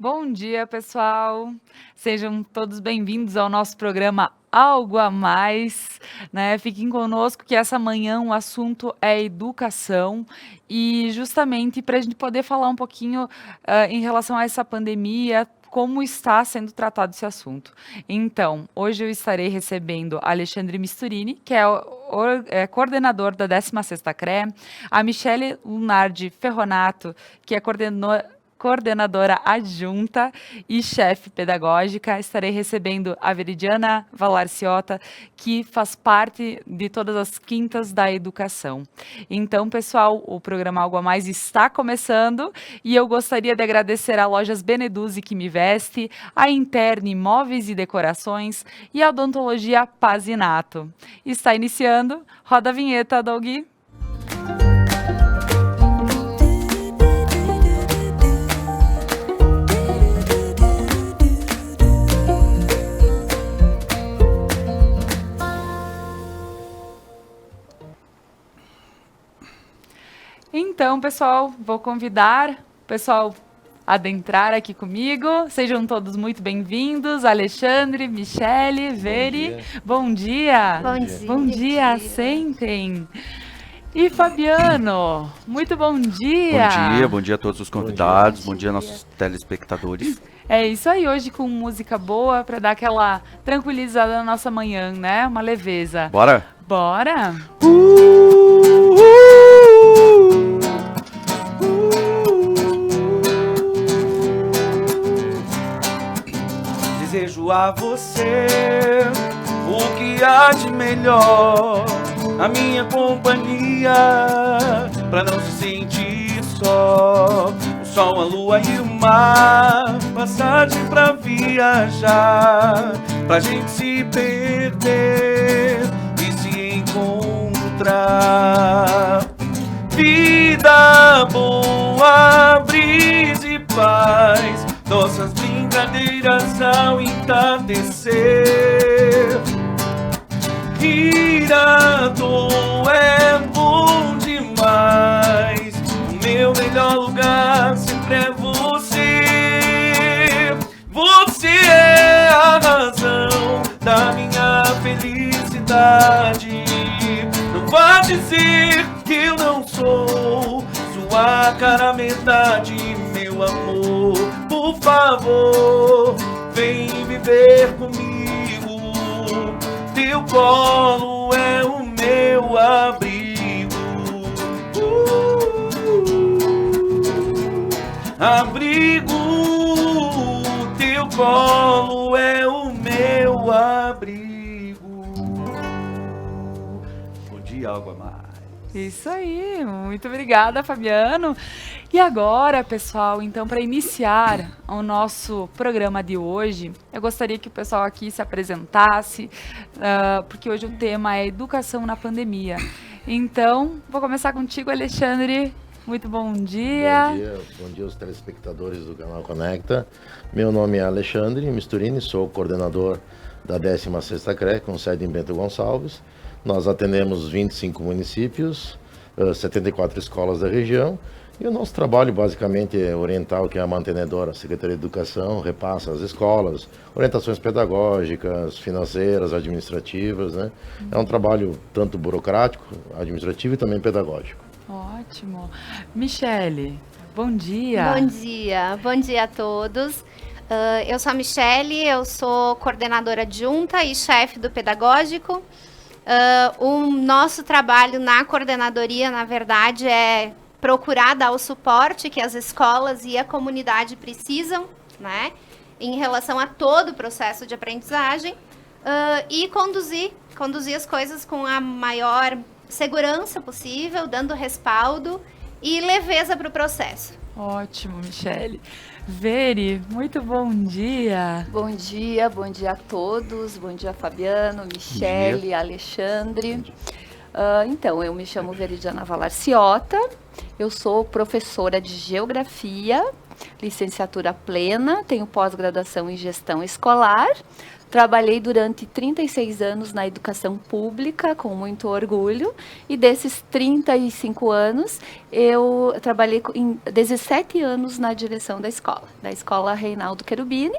Bom dia, pessoal. Sejam todos bem-vindos ao nosso programa Algo a Mais, né? Fiquem conosco que essa manhã o assunto é educação e justamente para a gente poder falar um pouquinho em relação a essa pandemia, como está sendo tratado esse assunto. Então, hoje eu estarei recebendo Alexandre Misturini, que é coordenador da 16ª CRE, a Michele Lunardi Ferronato, que é coordenadora adjunta e chefe pedagógica. Estarei recebendo a Veridiana Valarciota, que faz parte de todas as quintas da educação. Então, pessoal, o programa Algo a Mais está começando e eu gostaria de agradecer a Lojas Beneduzzi que me veste, a Interne Móveis e Decorações e a Odontologia Pazinato. Está iniciando. Roda a vinheta, Doug. Então, pessoal, vou convidar o pessoal a adentrar aqui comigo. Sejam todos muito bem-vindos. Alexandre, Michele, Veri. Bom dia. Bom dia. Bom dia, sentem. E Fabiano, muito bom dia. Bom dia a todos os convidados, bom dia nossos telespectadores. É isso aí, hoje com música boa para dar aquela tranquilizada na nossa manhã, né? Uma leveza. Bora? Bora. Desejo a você o que há de melhor, a minha companhia, pra não se sentir só. O sol, a lua e o mar, passagem pra viajar, pra gente se perder e se encontrar. Vida boa, brisa e paz, nossas brincadeiras ao entardecer. Ir à toa é bom demais, o meu melhor lugar sempre é você. Você é a razão da minha felicidade. Não vá dizer que eu não sou sua cara metade, meu amor. Por favor, vem viver comigo. Teu colo é o meu abrigo. Abrigo, teu colo é o meu abrigo. Bom dia, Algo a Mais. Isso aí, muito obrigada, Fabiano. E agora, pessoal, então, para iniciar o nosso programa de hoje, eu gostaria que o pessoal aqui se apresentasse, porque hoje o tema é educação na pandemia. Então, vou começar contigo, Alexandre. Muito bom dia. Bom dia aos telespectadores do canal Conecta. Meu nome é Alexandre Misturini, sou coordenador da 16ª CRE, com sede em Bento Gonçalves. Nós atendemos 25 municípios, 74 escolas da região, e o nosso trabalho basicamente é orientar o que é a mantenedora, a Secretaria de Educação, repassa às escolas, orientações pedagógicas, financeiras, administrativas, né? É um trabalho tanto burocrático, administrativo e também pedagógico. Ótimo. Michele, bom dia. Bom dia a todos. Eu sou a Michele, eu sou coordenadora adjunta e chefe do pedagógico. O nosso trabalho na coordenadoria, na verdade, é procurar dar o suporte que as escolas e a comunidade precisam, né, em relação a todo o processo de aprendizagem, e conduzir as coisas com a maior segurança possível, dando respaldo e leveza para o processo. Ótimo, Michele. Veri, muito bom dia. Bom dia a todos. Bom dia, Fabiano, Michele, Alexandre. Então, eu me chamo Veridiana Valarciota, eu sou professora de Geografia licenciatura plena, tenho pós-graduação em gestão escolar. Trabalhei durante 36 anos na educação pública, com muito orgulho, e desses 35 anos, eu trabalhei em 17 anos na direção da Escola Reinaldo Cherubini,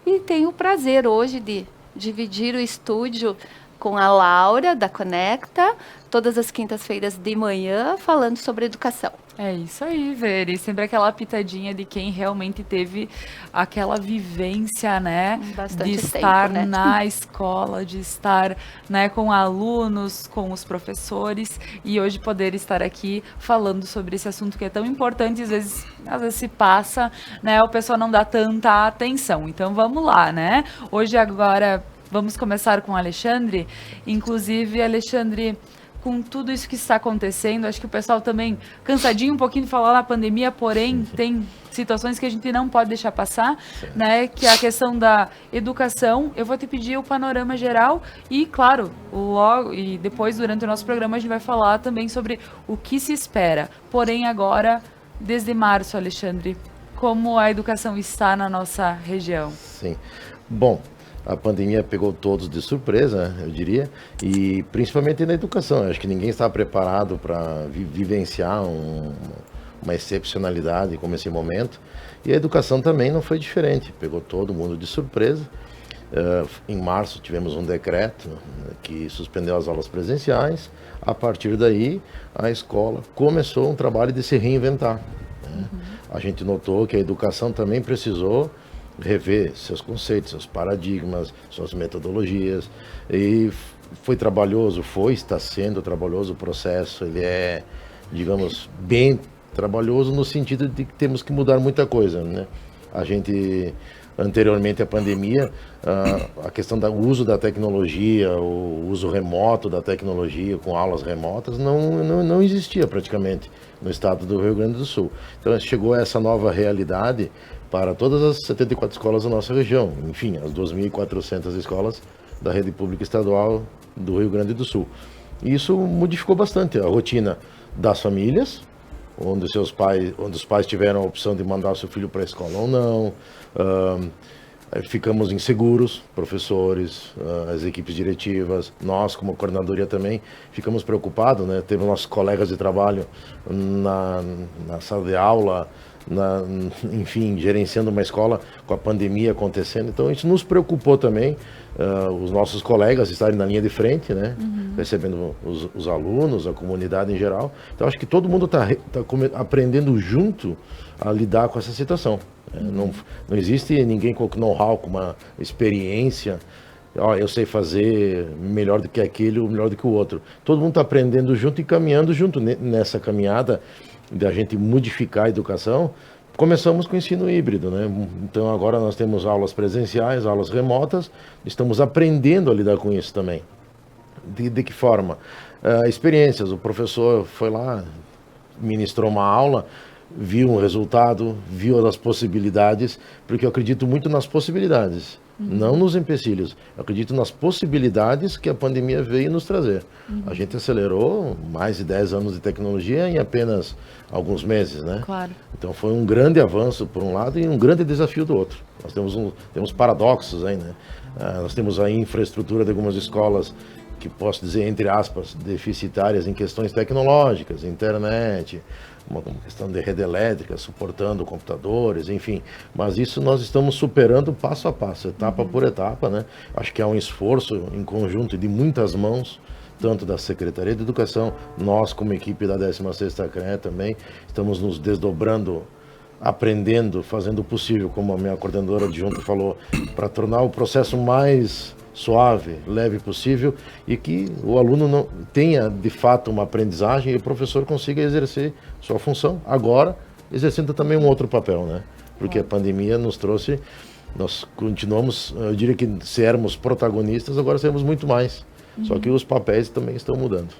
e tenho o prazer hoje de dividir o estúdio com a Laura, da Conecta, todas as quintas-feiras de manhã, falando sobre educação. É isso aí, Veri. Sempre aquela pitadinha de quem realmente teve aquela vivência, né? Bastante de estar tempo, né? na escola, de estar, né, com alunos, com os professores, e hoje poder estar aqui falando sobre esse assunto que é tão importante, às vezes se passa, né? O pessoal não dá tanta atenção. Então vamos lá, né? Hoje agora vamos começar com o Alexandre. Inclusive, Alexandre, com tudo isso que está acontecendo, acho que o pessoal também cansadinho um pouquinho de falar na pandemia, porém tem situações que a gente não pode deixar passar, né? Que é a questão da educação. Eu vou te pedir o panorama geral e, claro, logo e depois durante o nosso programa a gente vai falar também sobre o que se espera. Porém agora, desde março, Alexandre, como a educação está na nossa região? Sim. Bom, a pandemia pegou todos de surpresa, eu diria, e principalmente na educação. Eu acho que ninguém estava preparado para vivenciar uma excepcionalidade como esse momento. E a educação também não foi diferente, pegou todo mundo de surpresa. Em março tivemos um decreto que suspendeu as aulas presenciais. A partir daí, a escola começou um trabalho de se reinventar, né? A gente notou que a educação também precisou rever seus conceitos, seus paradigmas, suas metodologias, e foi trabalhoso, está sendo trabalhoso o processo. Ele é, digamos, bem trabalhoso no sentido de que temos que mudar muita coisa, né? A gente, anteriormente à pandemia, a questão do uso da tecnologia, o uso remoto da tecnologia com aulas remotas não existia praticamente no estado do Rio Grande do Sul. Então chegou essa nova realidade para todas as 74 escolas da nossa região, enfim, as 2.400 escolas da rede pública estadual do Rio Grande do Sul. E isso modificou bastante a rotina das famílias, onde os pais tiveram a opção de mandar o seu filho para a escola ou não. Ficamos inseguros, professores, as equipes diretivas, nós como coordenadoria também ficamos preocupados, né? Teve nossos colegas de trabalho na sala de aula, enfim, gerenciando uma escola com a pandemia acontecendo. Então isso nos preocupou também, os nossos colegas estarem na linha de frente, né? Recebendo os alunos, a comunidade em geral. Então acho que todo mundo está aprendendo junto a lidar com essa situação. Não existe ninguém com know-how, com uma experiência, eu sei fazer melhor do que aquele ou melhor do que o outro. Todo mundo está aprendendo junto e caminhando junto nessa caminhada de a gente modificar a educação. Começamos com o ensino híbrido, né? Então agora nós temos aulas presenciais, aulas remotas, estamos aprendendo a lidar com isso também. De que forma? Experiências, o professor foi lá, ministrou uma aula, viu um resultado, viu as possibilidades, porque eu acredito muito nas possibilidades, não nos empecilhos. Eu acredito nas possibilidades que a pandemia veio nos trazer. A gente acelerou mais de 10 anos de tecnologia em apenas alguns meses, né? Claro. Então foi um grande avanço por um lado e um grande desafio do outro. Nós temos paradoxos aí, né? Nós temos a infraestrutura de algumas escolas que posso dizer, entre aspas, deficitárias em questões tecnológicas, internet, uma questão de rede elétrica, suportando computadores, enfim. Mas isso nós estamos superando passo a passo, etapa por etapa, né? Acho que é um esforço em conjunto de muitas mãos, tanto da Secretaria de Educação, nós como equipe da 16ª CRE também, estamos nos desdobrando, aprendendo, fazendo o possível, como a minha coordenadora adjunta falou, para tornar o processo mais suave, leve possível, e que o aluno não tenha de fato uma aprendizagem e o professor consiga exercer sua função, agora exercendo também um outro papel, né? Porque a pandemia nos trouxe, nós continuamos, eu diria que se éramos protagonistas, agora seremos muito mais, só que os papéis também estão mudando.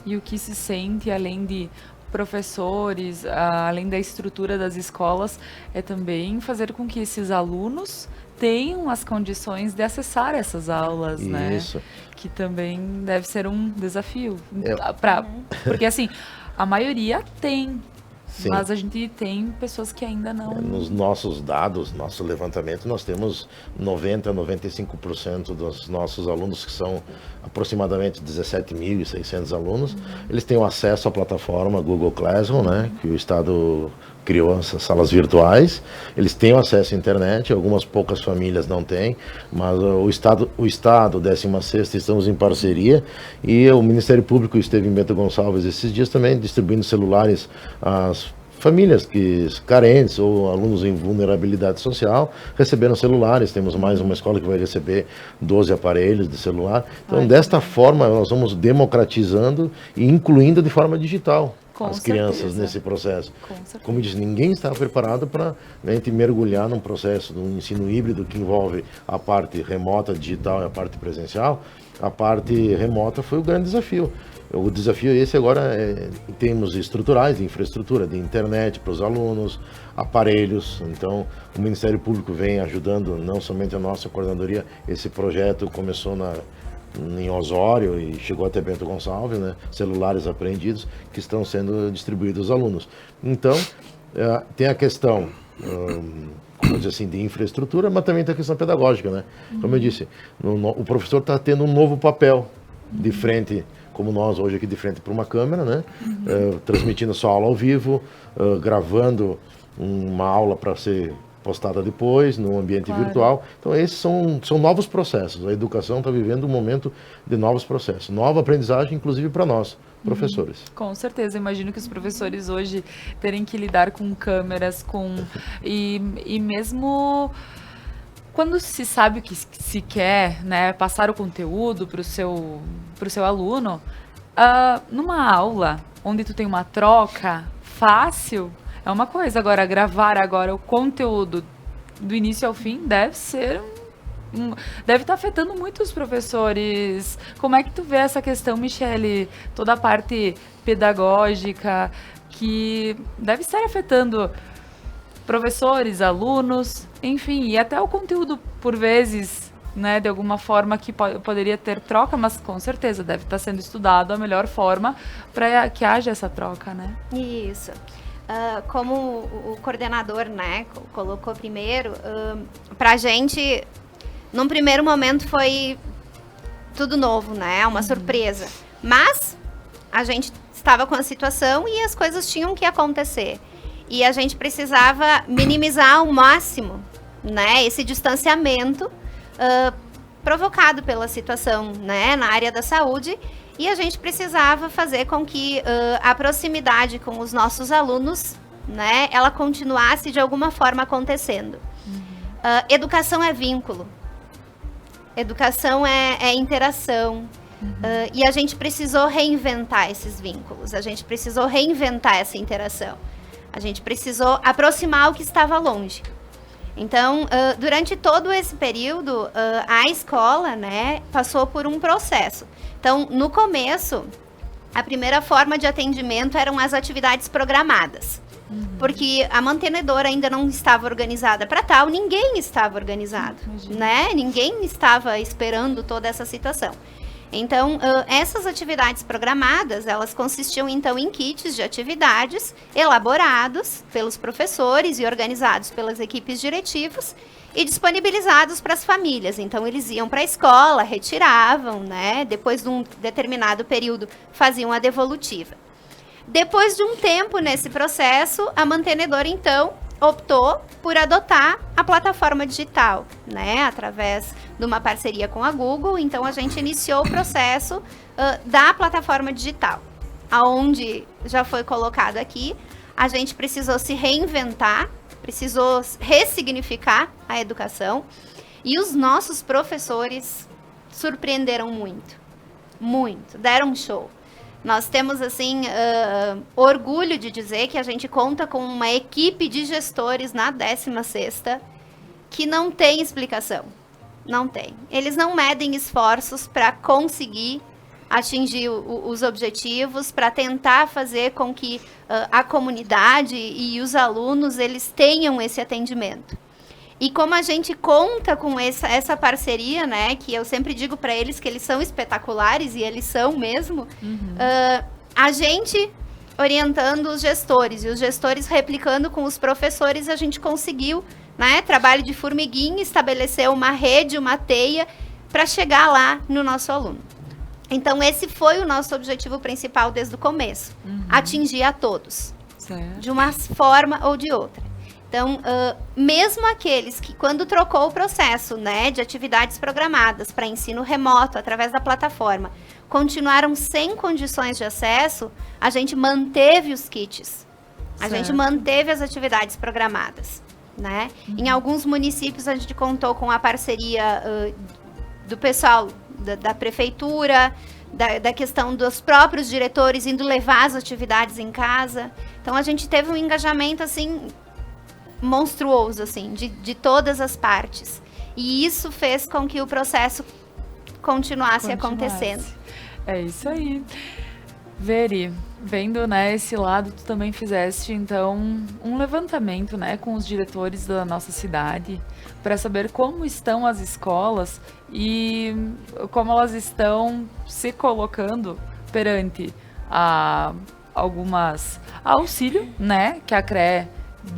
E o que se sente, além de professores, além da estrutura das escolas, é também fazer com que esses alunos tenham as condições de acessar essas aulas, né? Isso. Que também deve ser um desafio. Porque, assim, a maioria tem Sim. Mas a gente tem pessoas que ainda não... Nos nossos dados, nosso levantamento, nós temos 90% a 95% dos nossos alunos, que são aproximadamente 17.600 alunos, eles têm o acesso à plataforma Google Classroom, né, que o Estado criou essas salas virtuais. Eles têm o acesso à internet, algumas poucas famílias não têm, mas o Estado 16ª, estamos em parceria, e o Ministério Público esteve em Bento Gonçalves esses dias também, distribuindo celulares às famílias carentes ou alunos em vulnerabilidade social, receberam celulares. Temos mais uma escola que vai receber 12 aparelhos de celular. Então, desta forma, nós vamos democratizando e incluindo de forma digital as crianças nesse processo. Como eu disse, ninguém está preparado para a gente mergulhar num processo de um ensino híbrido que envolve a parte remota, digital, e a parte presencial. A parte remota foi o grande desafio. O desafio esse agora em termos estruturais, de infraestrutura, de internet para os alunos, aparelhos. Então, o Ministério Público vem ajudando, não somente a nossa coordenadoria. Esse projeto começou em Osório e chegou até Bento Gonçalves, né? Celulares apreendidos que estão sendo distribuídos aos alunos. Então, tem a questão, como dizer assim, de infraestrutura, mas também tem a questão pedagógica, né? Como eu disse, o professor está tendo um novo papel de frente, como nós hoje aqui de frente para uma câmera, né? Transmitindo sua aula ao vivo, gravando uma aula para ser postada depois no ambiente virtual. Então esses são novos processos. A educação está vivendo um momento de novos processos, nova aprendizagem, inclusive para nós, professores. Com certeza, imagino que os professores hoje terem que lidar com câmeras, e mesmo quando se sabe o que se quer, né, passar o conteúdo para o seu aluno, numa aula onde tu tem uma troca fácil, é uma coisa. Agora, gravar o conteúdo do início ao fim deve estar afetando muito os professores. Como é que tu vê essa questão, Michele? Toda a parte pedagógica que deve estar afetando professores, alunos, enfim, e até o conteúdo, por vezes, né, de alguma forma que poderia ter troca, mas com certeza deve estar sendo estudado a melhor forma para que haja essa troca, né? Isso. Como o coordenador, né, colocou primeiro, para a gente, num primeiro momento foi tudo novo, né, uma surpresa. Mas a gente estava com a situação e as coisas tinham que acontecer. E a gente precisava minimizar ao máximo, né, esse distanciamento provocado pela situação, né, na área da saúde. E a gente precisava fazer com que a proximidade com os nossos alunos, né, ela continuasse de alguma forma acontecendo. Educação é vínculo. Educação é interação. E a gente precisou reinventar esses vínculos. A gente precisou reinventar essa interação. A gente precisou aproximar o que estava longe. Então, durante todo esse período, a escola, né, passou por um processo. Então, no começo, a primeira forma de atendimento eram as atividades programadas. Porque a mantenedora ainda não estava organizada para tal, ninguém estava organizado, né? Ninguém estava esperando toda essa situação. Então, essas atividades programadas, elas consistiam, então, em kits de atividades elaborados pelos professores e organizados pelas equipes diretivas e disponibilizados para as famílias. Então, eles iam para a escola, retiravam, né? Depois de um determinado período, faziam a devolutiva. Depois de um tempo nesse processo, a mantenedora, então, optou por adotar a plataforma digital, né, através de uma parceria com a Google. Então, a gente iniciou o processo da plataforma digital, aonde já foi colocado aqui, a gente precisou se reinventar, precisou ressignificar a educação, e os nossos professores surpreenderam muito, deram um show. Nós temos, assim, orgulho de dizer que a gente conta com uma equipe de gestores na 16ª que não tem explicação. Não tem. Eles não medem esforços para conseguir atingir os objetivos, para tentar fazer com que a comunidade e os alunos, eles tenham esse atendimento. E como a gente conta com essa parceria, né, que eu sempre digo para eles que eles são espetaculares, e eles são mesmo, a gente orientando os gestores, e os gestores replicando com os professores, a gente conseguiu, né, trabalho de formiguinha, estabelecer uma rede, uma teia, para chegar lá no nosso aluno. Então, esse foi o nosso objetivo principal desde o começo, atingir a todos, Certo. de uma forma ou de outra. Então, mesmo aqueles que, quando trocou o processo, né, de atividades programadas para ensino remoto, através da plataforma, continuaram sem condições de acesso, a gente manteve os kits, a gente manteve as atividades programadas, né? Em alguns municípios, a gente contou com a parceria do pessoal da prefeitura, da questão dos próprios diretores indo levar as atividades em casa. Então, a gente teve um engajamento, assim, monstruoso, assim, de todas as partes. E isso fez com que o processo continuasse acontecendo. É isso aí. Veri, vendo, né, esse lado, tu também fizeste, então, um levantamento, né, com os diretores da nossa cidade, para saber como estão as escolas e como elas estão se colocando perante algumas auxílio, né, que a CREA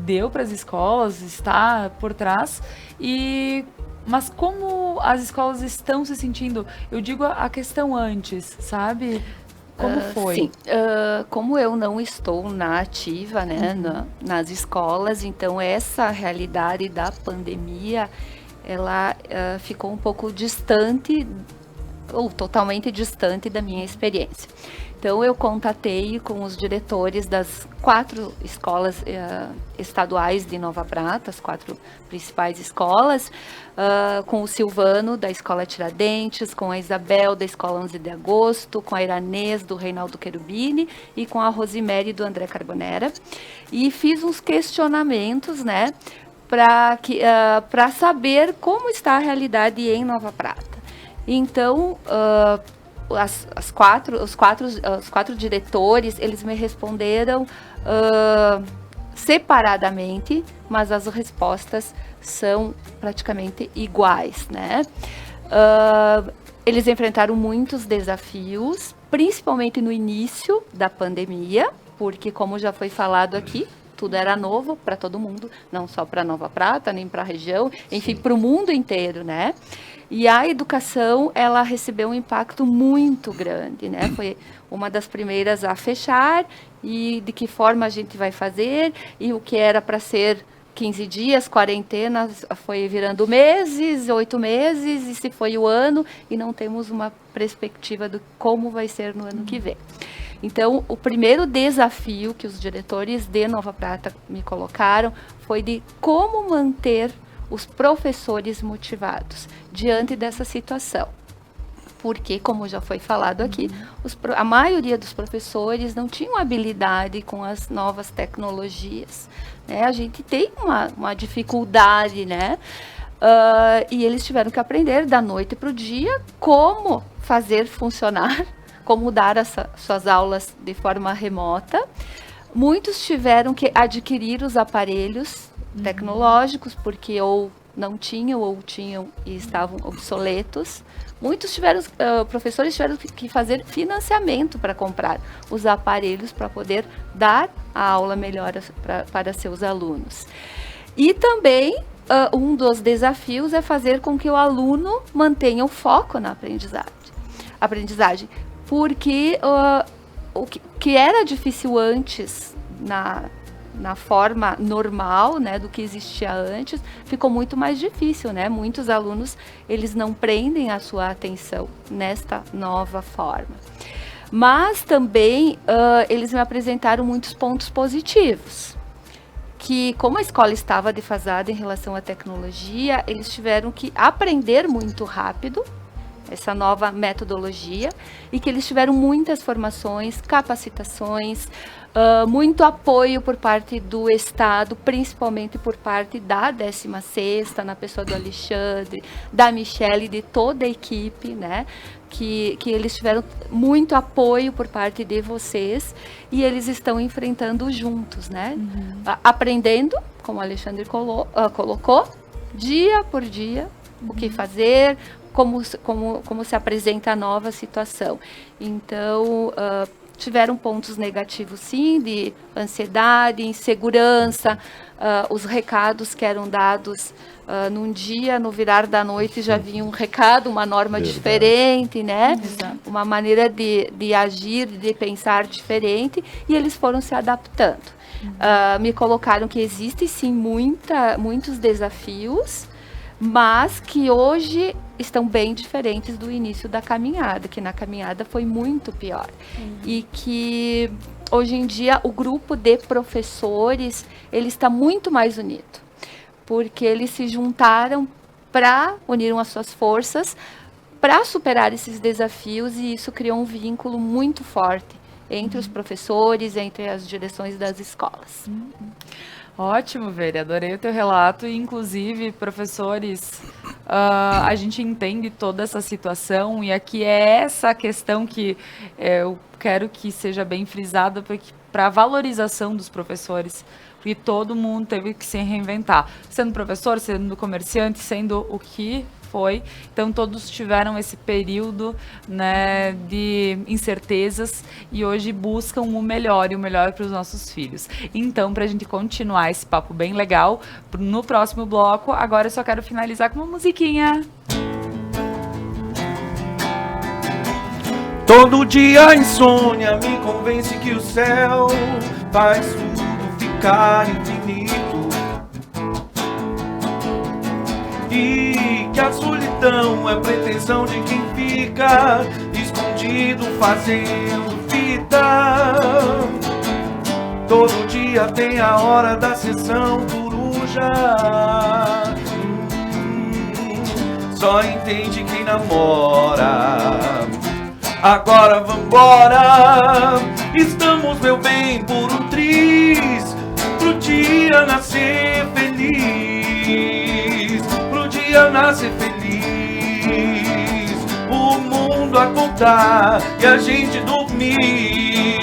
deu para as escolas, está por trás, mas como as escolas estão se sentindo? Eu digo a questão antes, sabe? Como foi? Sim, como eu não estou na ativa, né, nas escolas, então essa realidade da pandemia, ela ficou um pouco distante, ou totalmente distante da minha experiência. Então, eu contatei com os diretores das 4 escolas estaduais de Nova Prata, as 4 principais escolas, com o Silvano, da Escola Tiradentes, com a Isabel, da Escola 11 de Agosto, com a Iranês, do Reinaldo Cherubini, e com a Rosimere, do André Carbonera. E fiz uns questionamentos, né, para saber como está a realidade em Nova Prata. Então, os quatro diretores, eles me responderam separadamente, mas as respostas são praticamente iguais, né? Eles enfrentaram muitos desafios, principalmente no início da pandemia, porque, como já foi falado aqui, tudo era novo para todo mundo, não só para Nova Prata, nem para a região, enfim, para o mundo inteiro, né? E a educação, ela recebeu um impacto muito grande, né? Foi uma das primeiras a fechar, e de que forma a gente vai fazer, e o que era para ser 15 dias, quarentena, foi virando meses, 8 meses, e se foi o ano, e não temos uma perspectiva do como vai ser no ano que vem. Então, o primeiro desafio que os diretores de Nova Prata me colocaram foi de como manter os professores motivados diante dessa situação. Porque, como já foi falado aqui, a maioria dos professores não tinham habilidade com as novas tecnologias, né? A gente tem uma dificuldade, né? E eles tiveram que aprender da noite para o dia como fazer funcionar, como dar suas aulas de forma remota. Muitos tiveram que adquirir os aparelhos tecnológicos, porque ou não tinham, ou tinham e estavam obsoletos. Muitos professores tiveram que fazer financiamento para comprar os aparelhos para poder dar a aula melhor para seus alunos. E também, um dos desafios é fazer com que o aluno mantenha o foco na aprendizagem. Porque o que era difícil antes, na forma normal, né, do que existia antes, ficou muito mais difícil, né? Muitos alunos, eles não prendem a sua atenção nesta nova forma. Mas também, eles me apresentaram muitos pontos positivos. Que, como a escola estava defasada em relação à tecnologia, eles tiveram que aprender muito rápido essa nova metodologia, e que eles tiveram muitas formações, capacitações, muito apoio por parte do Estado, principalmente por parte da 16ª, na pessoa do Alexandre, da Michele, de toda a equipe, né? Que eles tiveram muito apoio por parte de vocês, e eles estão enfrentando juntos, né? Aprendendo, como o Alexandre colocou, dia por dia, o que fazer, como se apresenta a nova situação. Então, tiveram pontos negativos, sim, de ansiedade, insegurança, os recados que eram dados num dia, no virar da noite, já vinha um recado, uma norma diferente, né? Exato. Uma maneira de agir, de pensar diferente, e eles foram se adaptando. Me colocaram que existem, sim, muitos desafios, mas que hoje estão bem diferentes do início da caminhada, que na caminhada foi muito pior. E que hoje em dia o grupo de professores, ele está muito mais unido, porque eles se juntaram uniram as suas forças para superar esses desafios, e isso criou um vínculo muito forte entre os professores, entre as direções das escolas. Ótimo, Veri, adorei o teu relato. E, inclusive, professores, a gente entende toda essa situação, e aqui é essa questão que eu quero que seja bem frisada para a valorização dos professores, porque todo mundo teve que se reinventar, sendo professor, sendo comerciante, sendo o que foi. Então, todos tiveram esse período, né, de incertezas, e hoje buscam o melhor, e o melhor para os nossos filhos. Então, para a gente continuar esse papo bem legal, no próximo bloco, agora eu só quero finalizar com uma musiquinha. Todo dia a insônia me convence que o céu faz tudo ficar infinito, e que a solidão é pretensão de quem fica escondido fazendo fita. Todo dia tem a hora da sessão coruja, só entende quem namora. Agora vambora, estamos, meu bem, por um triz, pro dia nascer feliz, pro dia nascer feliz, o mundo acordar e a gente dormir,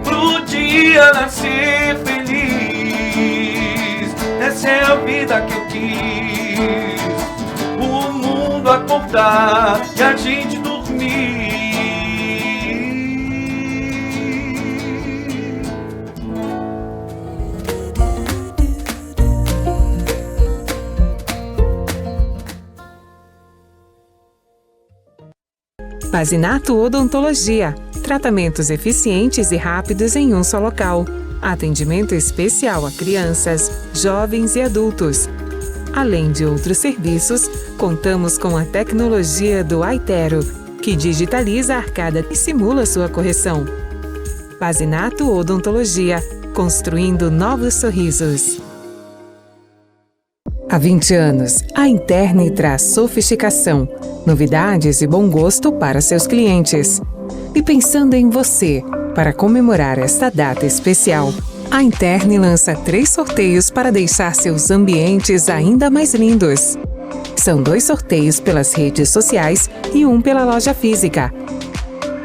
pro dia nascer feliz. Essa é a vida que eu quis, o mundo acordar e a gente dormir. Pazinato Odontologia. Tratamentos eficientes e rápidos em um só local. Atendimento especial a crianças, jovens e adultos. Além de outros serviços, contamos com a tecnologia do Aitero, que digitaliza a arcada e simula sua correção. Pazinato Odontologia, construindo novos sorrisos. Há 20 anos, a Interne traz sofisticação, novidades e bom gosto para seus clientes. E pensando em você, para comemorar esta data especial, a Interne lança 3 sorteios para deixar seus ambientes ainda mais lindos. São 2 sorteios pelas redes sociais e 1 pela loja física.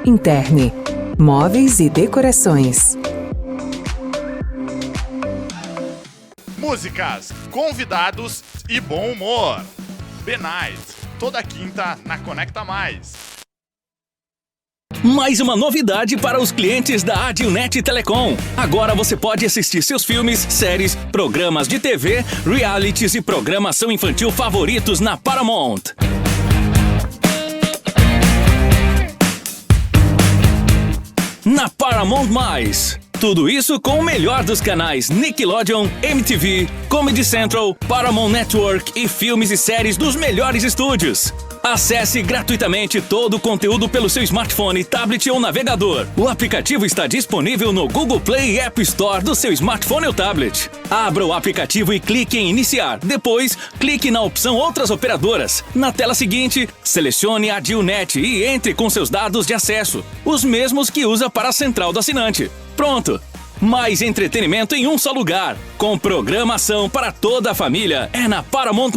Interne, móveis e decorações. Músicas, convidados e bom humor. B-Night, toda quinta na Conecta Mais. Mais uma novidade para os clientes da Adilnet Telecom. Agora você pode assistir seus filmes, séries, programas de TV, realities e programação infantil favoritos na Paramount. Na Paramount+. Tudo isso com o melhor dos canais Nickelodeon, MTV, Comedy Central, Paramount Network e filmes e séries dos melhores estúdios. Acesse gratuitamente todo o conteúdo pelo seu smartphone, tablet ou navegador. O aplicativo está disponível no Google Play e App Store do seu smartphone ou tablet. Abra o aplicativo e clique em Iniciar. Depois, clique na opção Outras Operadoras. Na tela seguinte, selecione a Adilnet e entre com seus dados de acesso, os mesmos que usa para a central do assinante. Pronto! Mais entretenimento em um só lugar, com programação para toda a família. É na Paramount+.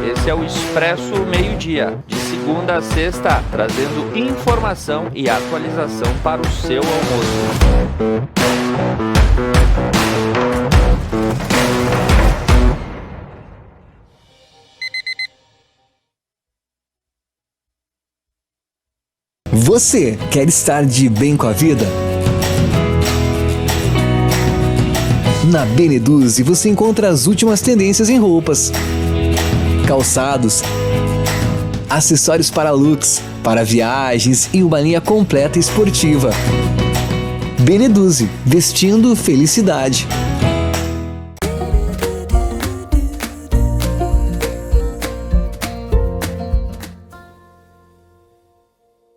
Esse é o Expresso Meio-Dia, de segunda a sexta, trazendo informação e atualização para o seu almoço. Você quer estar de bem com a vida? Na Beneduze você encontra as últimas tendências em roupas, calçados, acessórios para looks, para viagens e uma linha completa esportiva. Beneduze, vestindo felicidade.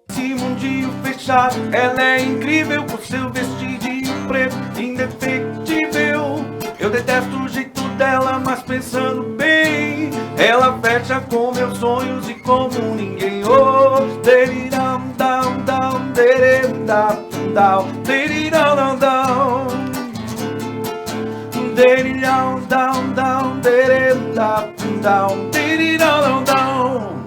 Esse mundinho fechado, ela é incrível com seu vestidinho preto, indefectível. Eu detesto o jeito dela, mas pensando bem, ela fecha com meus sonhos e como ninguém. Oh, deriram, down, down, deriram, down, down, deriram, down, down, deriram, down, down, deriram, down, down, deriram, down, down.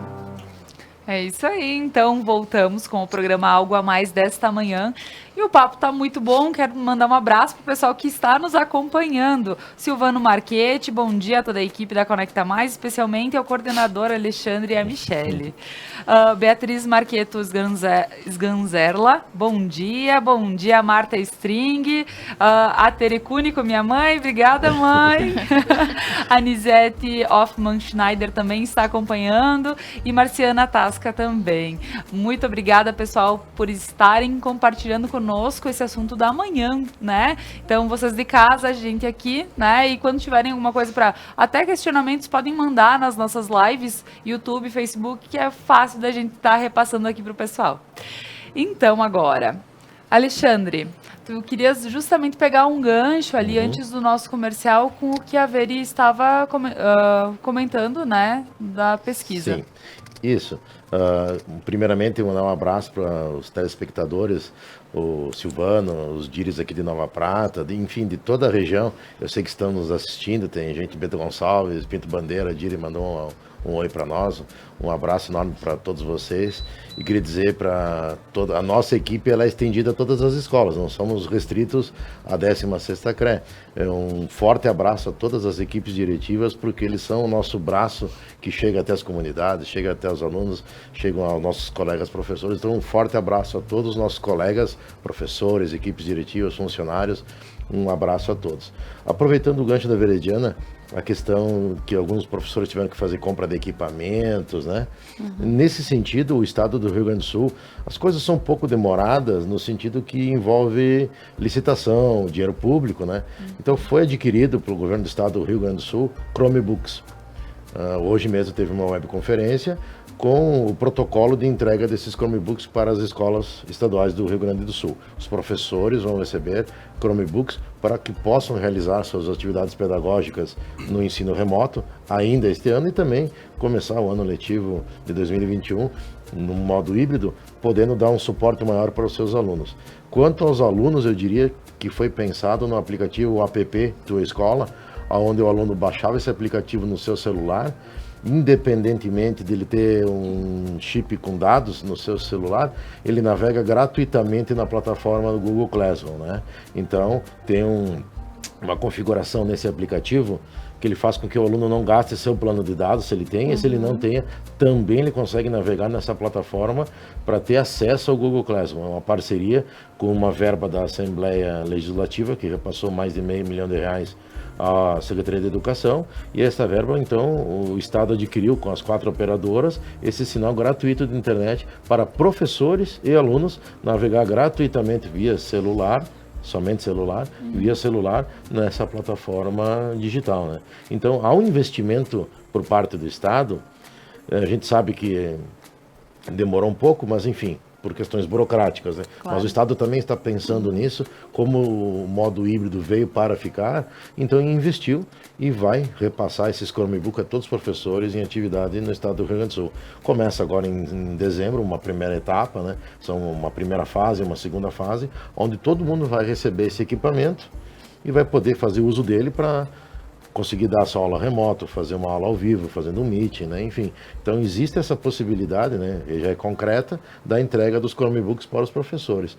É isso aí, então voltamos com o programa Algo a Mais desta manhã. E o papo tá muito bom, quero mandar um abraço pro pessoal que está nos acompanhando. Silvano Marchetti, bom dia a toda a equipe da Conecta Mais, especialmente ao coordenador Alexandre e a Michele. Beatriz Marqueto Sganzerla, bom dia Marta String, a Terecúnico, minha mãe, obrigada mãe. A Nisete Hoffman Schneider também está acompanhando e Marciana Tasca também. Muito obrigada, pessoal, por estarem compartilhando conosco esse assunto da manhã, né? Então, vocês de casa, a gente aqui, né? E quando tiverem alguma coisa para até questionamentos, podem mandar nas nossas lives, YouTube, Facebook, que é fácil da gente estar repassando aqui pro pessoal. Então, agora, Alexandre, tu querias justamente pegar um gancho ali antes do nosso comercial com o que a Veri estava comentando, né? Da pesquisa. Sim, isso. Primeiramente, mandar um abraço para os telespectadores, o Silvano, os Díris aqui de Nova Prata, enfim, de toda a região. Eu sei que estão nos assistindo, tem gente de Bento Gonçalves, Pinto Bandeira, Díri mandou um oi para nós, um abraço enorme para todos vocês. E queria dizer para toda a nossa equipe, ela é estendida a todas as escolas, não somos restritos à 16ª CRE. Um forte abraço a todas as equipes diretivas, porque eles são o nosso braço que chega até as comunidades, chega até os alunos, chegam aos nossos colegas professores. Então, um forte abraço a todos os nossos colegas, professores, equipes diretivas, funcionários. Um abraço a todos. Aproveitando o gancho da Verediana, a questão que alguns professores tiveram que fazer compra de equipamentos, né? Nesse sentido, o estado do Rio Grande do Sul, as coisas são um pouco demoradas no sentido que envolve licitação, dinheiro público, né? Então foi adquirido pelo governo do estado do Rio Grande do Sul Chromebooks. Hoje mesmo teve uma webconferência com o protocolo de entrega desses Chromebooks para as escolas estaduais do Rio Grande do Sul. Os professores vão receber Chromebooks para que possam realizar suas atividades pedagógicas no ensino remoto ainda este ano e também começar o ano letivo de 2021 no modo híbrido, podendo dar um suporte maior para os seus alunos. Quanto aos alunos, eu diria que foi pensado no aplicativo app Tua Escola, onde o aluno baixava esse aplicativo no seu celular, independentemente de ele ter um chip com dados no seu celular, ele navega gratuitamente na plataforma do Google Classroom, né? Então, tem uma configuração nesse aplicativo que ele faz com que o aluno não gaste seu plano de dados, se ele tem, e se ele não tenha, também ele consegue navegar nessa plataforma para ter acesso ao Google Classroom. É uma parceria com uma verba da Assembleia Legislativa, que repassou mais de R$500 milhões à Secretaria de Educação, e essa verba, então, o Estado adquiriu com as 4 operadoras esse sinal gratuito de internet para professores e alunos navegar gratuitamente via celular, somente celular, via celular nessa plataforma digital, né? Então, há um investimento por parte do Estado, a gente sabe que demorou um pouco, mas enfim, por questões burocráticas, né? Claro. Mas o Estado também está pensando nisso, como o modo híbrido veio para ficar, então investiu e vai repassar esses Chromebook a todos os professores em atividade no estado do Rio Grande do Sul. Começa agora em dezembro, uma primeira etapa, né? São uma primeira fase, uma segunda fase, onde todo mundo vai receber esse equipamento e vai poder fazer uso dele para conseguir dar sua aula remoto, fazer uma aula ao vivo, fazendo um meeting, né? Enfim, então existe essa possibilidade, né? Já é concreta, da entrega dos Chromebooks para os professores.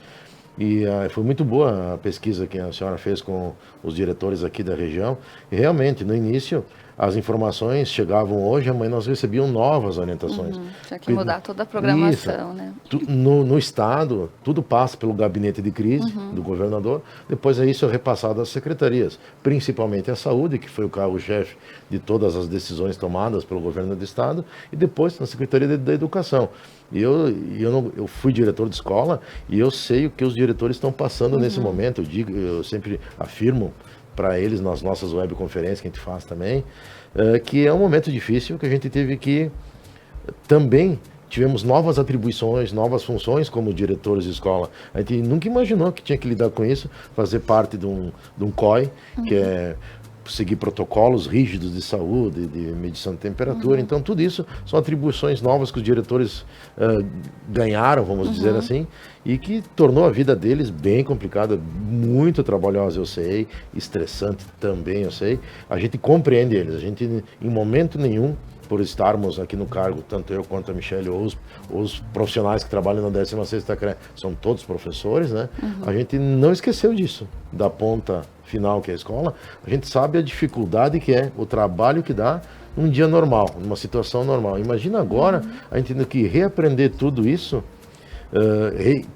E foi muito boa a pesquisa que a senhora fez com os diretores aqui da região. E realmente, no início, as informações chegavam hoje, amanhã nós recebíamos novas orientações. Tinha que mudar toda a programação, né? No Estado, tudo passa pelo gabinete de crise do governador, depois isso é repassado às secretarias, principalmente a saúde, que foi o carro-chefe de todas as decisões tomadas pelo governo do Estado, e depois na Secretaria da Educação. Eu fui diretor de escola e eu sei o que os diretores estão passando nesse momento. Eu sempre afirmo para eles nas nossas webconferências que a gente faz também, que é um momento difícil, que a gente teve que também tivemos novas atribuições, novas funções como diretores de escola. A gente nunca imaginou que tinha que lidar com isso, fazer parte de um COI, que é seguir protocolos rígidos de saúde, de medição de temperatura. Então, tudo isso são atribuições novas que os diretores ganharam, vamos dizer assim, e que tornou a vida deles bem complicada, muito trabalhosa, eu sei, estressante também, eu sei. A gente compreende eles, a gente, em momento nenhum, por estarmos aqui no cargo, tanto eu quanto a Michelle, ou os profissionais que trabalham na 16ª CRE, são todos professores, né? A gente não esqueceu disso, da ponta final que é a escola. A gente sabe a dificuldade que é, o trabalho que dá num dia normal, numa situação normal. Imagina agora a gente tendo que reaprender tudo isso,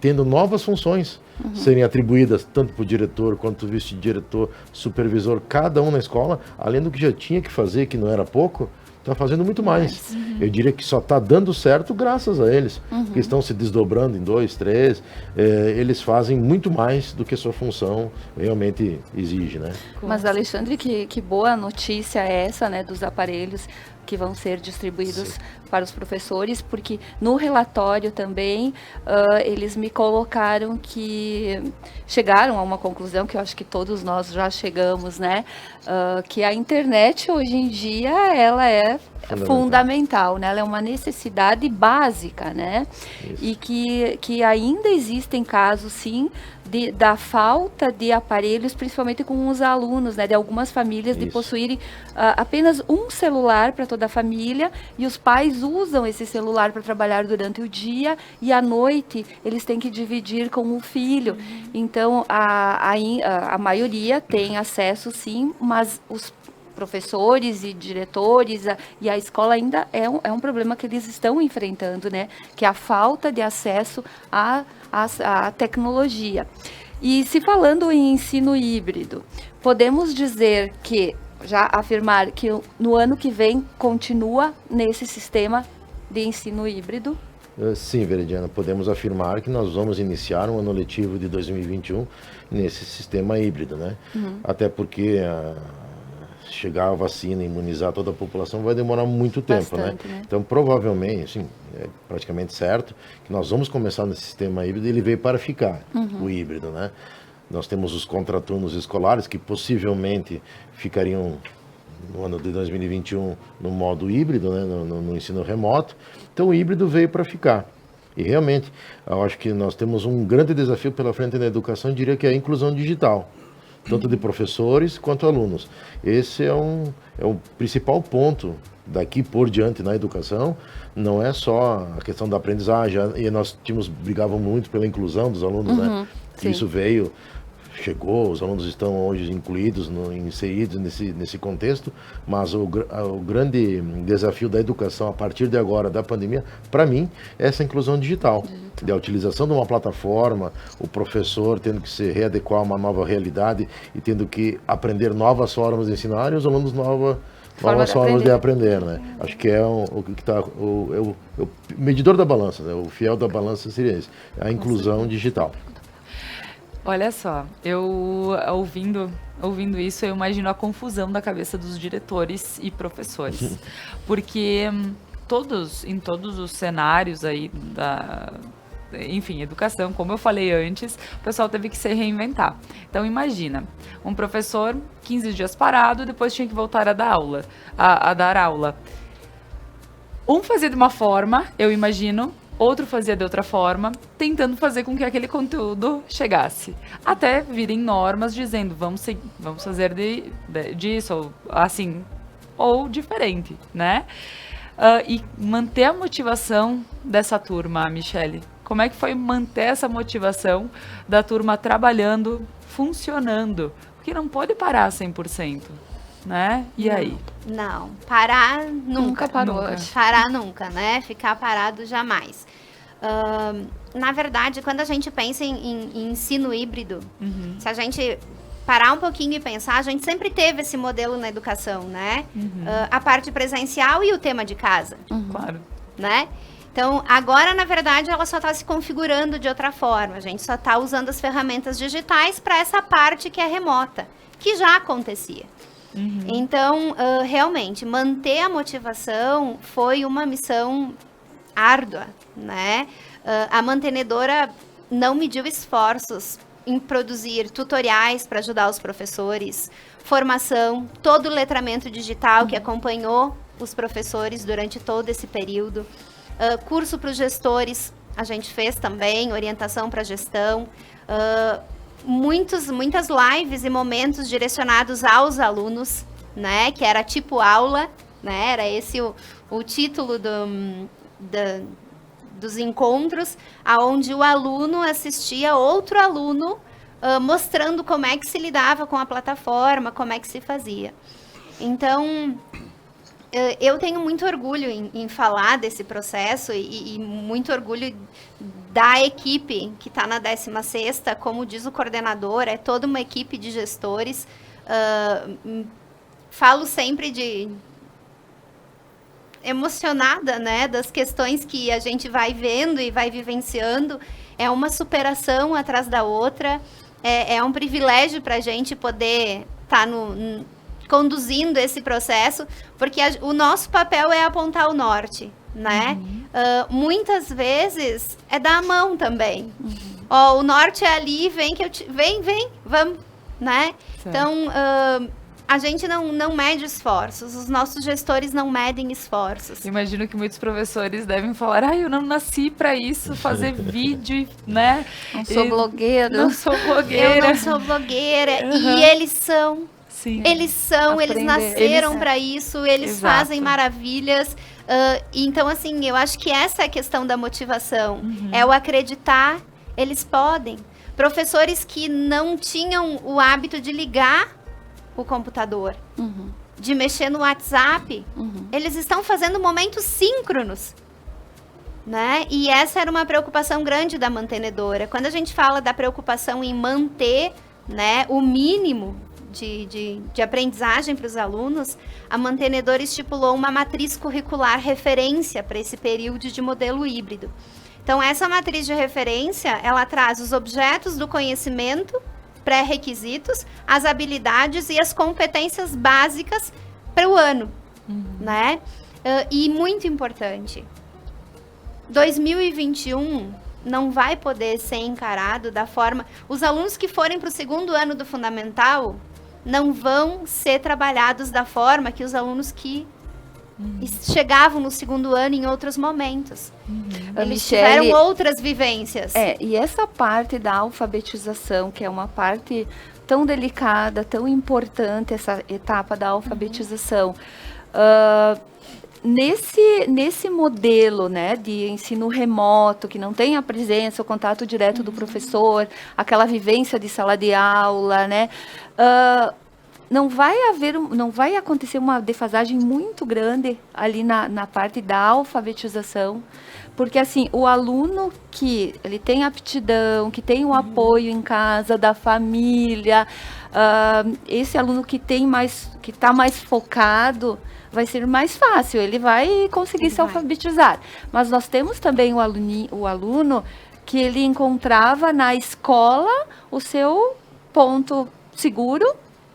tendo novas funções serem atribuídas tanto para o diretor quanto o vice-diretor, supervisor, cada um na escola, além do que já tinha que fazer, que não era pouco, está fazendo muito mais. Eu diria que só está dando certo graças a eles, que estão se desdobrando em 2, 3, eles fazem muito mais do que sua função realmente exige, né? Mas, Alexandre, que boa notícia é essa, né, dos aparelhos que vão ser distribuídos para os professores, porque no relatório também eles me colocaram que chegaram a uma conclusão, que eu acho que todos nós já chegamos, né, que a internet hoje em dia ela é fundamental, né? Ela é uma necessidade básica, né? Isso. E que ainda existem casos, sim, da falta de aparelhos, principalmente com os alunos, né? De algumas famílias de possuírem apenas um celular para toda a família, e os pais usam esse celular para trabalhar durante o dia e à noite eles têm que dividir com o filho. Então, a maioria tem acesso, sim, mas os professores e diretores e a escola ainda é um problema que eles estão enfrentando, né? Que é a falta de acesso à tecnologia. E se falando em ensino híbrido, podemos dizer que, já afirmar que no ano que vem continua nesse sistema de ensino híbrido? Sim, Veridiana, podemos afirmar que nós vamos iniciar um ano letivo de 2021 nesse sistema híbrido, né? Até porque chegar a vacina, imunizar toda a população vai demorar muito tempo, né? Então, provavelmente, assim, é praticamente certo que nós vamos começar nesse sistema híbrido, ele veio para ficar, o híbrido, né? Nós temos os contraturnos escolares que possivelmente ficariam no ano de 2021 no modo híbrido, né? No ensino remoto. Então, o híbrido veio para ficar. E realmente, eu acho que nós temos um grande desafio pela frente na educação, eu diria que é a inclusão digital, tanto de professores quanto alunos. Esse é o principal ponto daqui por diante na educação. Não é só a questão da aprendizagem, e nós brigávamos muito pela inclusão dos alunos, né? Isso chegou, os alunos estão hoje incluídos, inseridos nesse contexto, mas o grande desafio da educação a partir de agora, da pandemia, para mim, é essa inclusão digital, da utilização de uma plataforma, o professor tendo que se readequar a uma nova realidade e tendo que aprender novas formas de ensinar, e os alunos novas formas de aprender, né? Acho que é o que está o medidor da balança, né? O fiel da balança seria esse, a inclusão digital. Olha só, eu ouvindo isso, eu imagino a confusão da cabeça dos diretores e professores. Porque em todos os cenários aí enfim, educação, como eu falei antes, o pessoal teve que se reinventar. Então imagina, um professor 15 dias parado, depois tinha que voltar a dar aula. Um fazia de uma forma, eu imagino, outro fazia de outra forma, tentando fazer com que aquele conteúdo chegasse. Até virem normas dizendo, vamos fazer disso, ou assim, ou diferente, né? E manter a motivação dessa turma, Michelle. Como é que foi manter essa motivação da turma trabalhando, funcionando? Porque não pode parar 100%. né? E aí? Não, parar nunca. parou. Nunca. Parar nunca, né? Ficar parado jamais. Na verdade, quando a gente pensa em ensino híbrido, se a gente parar um pouquinho e pensar, a gente sempre teve esse modelo na educação, né? A parte presencial e o tema de casa, Claro. né? Então, agora, na verdade, ela só está se configurando de outra forma. A gente só está usando as ferramentas digitais para essa parte que é remota, que já acontecia. Então, realmente, manter a motivação foi uma missão árdua, né? A mantenedora não mediu esforços em produzir tutoriais para ajudar os professores, formação, todo o letramento digital que acompanhou os professores durante todo esse período, curso para os gestores, a gente fez também, orientação para gestão, muitas lives e momentos direcionados aos alunos, né, que era tipo aula, né, era esse o título dos encontros, aonde o aluno assistia outro aluno mostrando como é que se lidava com a plataforma, como é que se fazia. Então, eu tenho muito orgulho em falar desse processo e muito orgulho da equipe que está na 16ª, como diz o coordenador, é toda uma equipe de gestores. Falo sempre emocionada, né, das questões que a gente vai vendo e vai vivenciando. É uma superação atrás da outra. É um privilégio para a gente poder estar conduzindo esse processo, porque o nosso papel é apontar o norte, né? Muitas vezes é dar a mão também. Ó, o norte é ali, vem, vamos, né? Certo. Então, a gente não mede esforços, os nossos gestores não medem esforços. Imagino que muitos professores devem falar, eu não nasci para isso, fazer vídeo, né? Não sou blogueiro. Não sou blogueira. Eu não sou blogueira. Uhum. E eles são. Sim. Eles Aprender. nasceram para isso, eles Exato. fazem maravilhas. Então, assim, eu acho que essa é a questão da motivação. É o acreditar, eles podem. Professores que não tinham o hábito de ligar o computador, de mexer no WhatsApp, eles estão fazendo momentos síncronos, né? E essa era uma preocupação grande da mantenedora. Quando a gente fala da preocupação em manter, né, o mínimo de aprendizagem para os alunos, a mantenedora estipulou uma matriz curricular referência para esse período de modelo híbrido. Então, essa matriz de referência, ela traz os objetos do conhecimento, pré-requisitos, as habilidades e as competências básicas para o ano, né? E muito importante, 2021 não vai poder ser encarado da forma... Os alunos que forem para o 2º ano do fundamental não vão ser trabalhados da forma que os alunos que chegavam no 2º ano em outros momentos. Eles tiveram outras vivências. E essa parte da alfabetização, que é uma parte tão delicada, tão importante, essa etapa da alfabetização, nesse modelo, né, de ensino remoto, que não tem a presença, o contato direto do professor, aquela vivência de sala de aula, né, não vai acontecer uma defasagem muito grande ali na parte da alfabetização, porque assim, o aluno que ele tem aptidão, que tem o apoio em casa da família, esse aluno que está mais focado, vai ser mais fácil, ele vai conseguir se alfabetizar. Mas nós temos também o aluno que ele encontrava na escola o seu ponto seguro,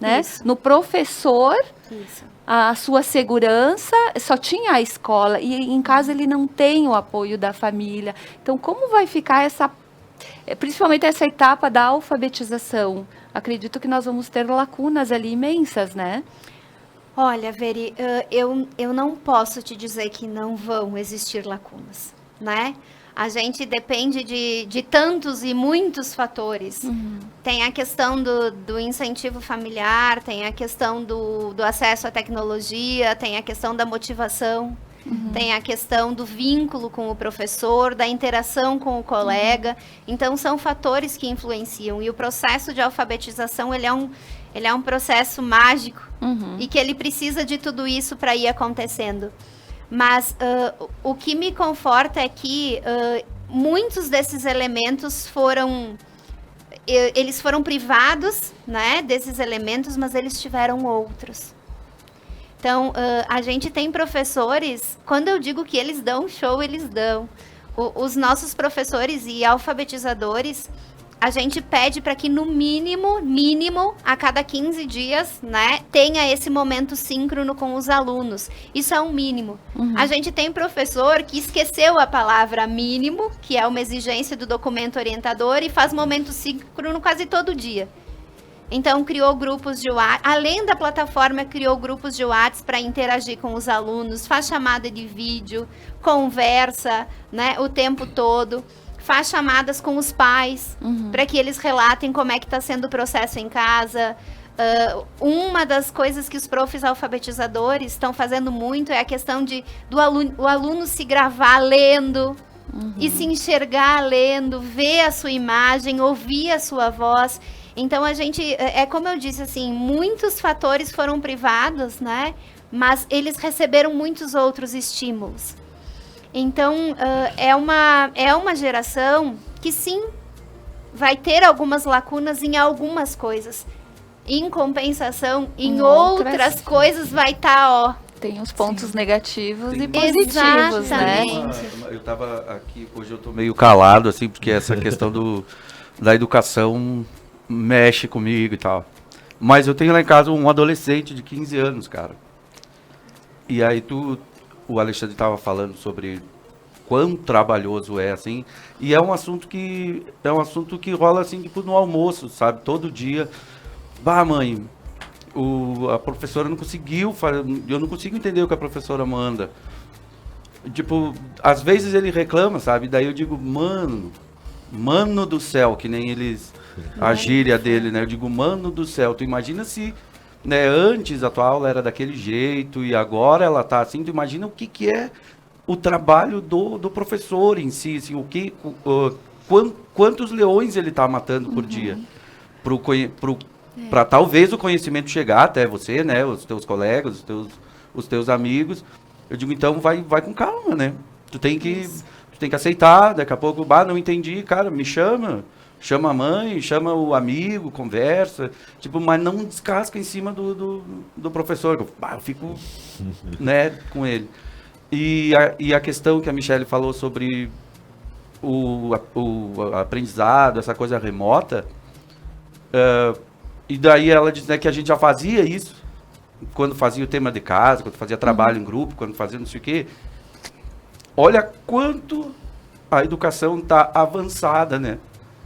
né? No professor, a sua segurança, só tinha a escola, e em casa ele não tem o apoio da família. Então, como vai ficar principalmente essa etapa da alfabetização? Acredito que nós vamos ter lacunas ali imensas, né? Olha, Veri, eu não posso te dizer que não vão existir lacunas, né? A gente depende de tantos e muitos fatores. Tem a questão do incentivo familiar, tem a questão do acesso à tecnologia, tem a questão da motivação, tem a questão do vínculo com o professor, da interação com o colega. Então, são fatores que influenciam. E o processo de alfabetização, ele Ele é um processo mágico e que ele precisa de tudo isso para ir acontecendo. Mas o que me conforta é que muitos desses elementos eles foram privados, né, desses elementos, mas eles tiveram outros. Então, a gente tem professores, quando eu digo que eles dão show, eles dão. Os nossos professores e alfabetizadores, a gente pede para que no mínimo, a cada 15 dias, né, tenha esse momento síncrono com os alunos. Isso é um mínimo. A gente tem professor que esqueceu a palavra mínimo, que é uma exigência do documento orientador, e faz momento síncrono quase todo dia. Então, criou grupos de WhatsApp, além da plataforma, criou grupos de WhatsApp para interagir com os alunos, faz chamada de vídeo, conversa, né, o tempo todo, faz chamadas com os pais, para que eles relatem como é que está sendo o processo em casa. Uma das coisas que os profs alfabetizadores estão fazendo muito é a questão do aluno se gravar lendo, e se enxergar lendo, ver a sua imagem, ouvir a sua voz. Então, a gente, como eu disse, assim, muitos fatores foram privados, né? Mas eles receberam muitos outros estímulos. Então, é uma geração que, sim, vai ter algumas lacunas em algumas coisas. Em compensação, em outras coisas vai estar, Tem os pontos negativos e positivos, né? Eu tava aqui, hoje eu tô meio calado, assim, porque essa questão da educação mexe comigo e tal. Mas eu tenho lá em casa um adolescente de 15 anos, cara. E aí o Alexandre estava falando sobre quão trabalhoso é, assim. E é um assunto que rola, assim, tipo, no almoço, sabe? Todo dia. Bah, mãe, a professora não conseguiu fazer, eu não consigo entender o que a professora manda. Tipo, às vezes ele reclama, sabe? Daí eu digo, mano do céu, que nem eles... A gíria dele, né? Eu digo, mano do céu, tu imagina se, né, antes a tua aula era daquele jeito e agora ela tá assim, tu imagina o que é o trabalho do professor em si, assim, quantos leões ele tá matando por dia, para talvez o conhecimento chegar até você, né, os teus colegas, os teus amigos. Eu digo, então vai com calma, né? Tu tem que aceitar, daqui a pouco, não entendi, cara, me chama a mãe, chama o amigo, conversa, tipo, mas não descasca em cima do professor, eu fico, né, com ele. E a questão que a Michelle falou sobre o aprendizado, essa coisa remota, e daí ela diz, né, que a gente já fazia isso, quando fazia o tema de casa, quando fazia trabalho em grupo, quando fazia não sei o quê. Olha quanto a educação está avançada, né?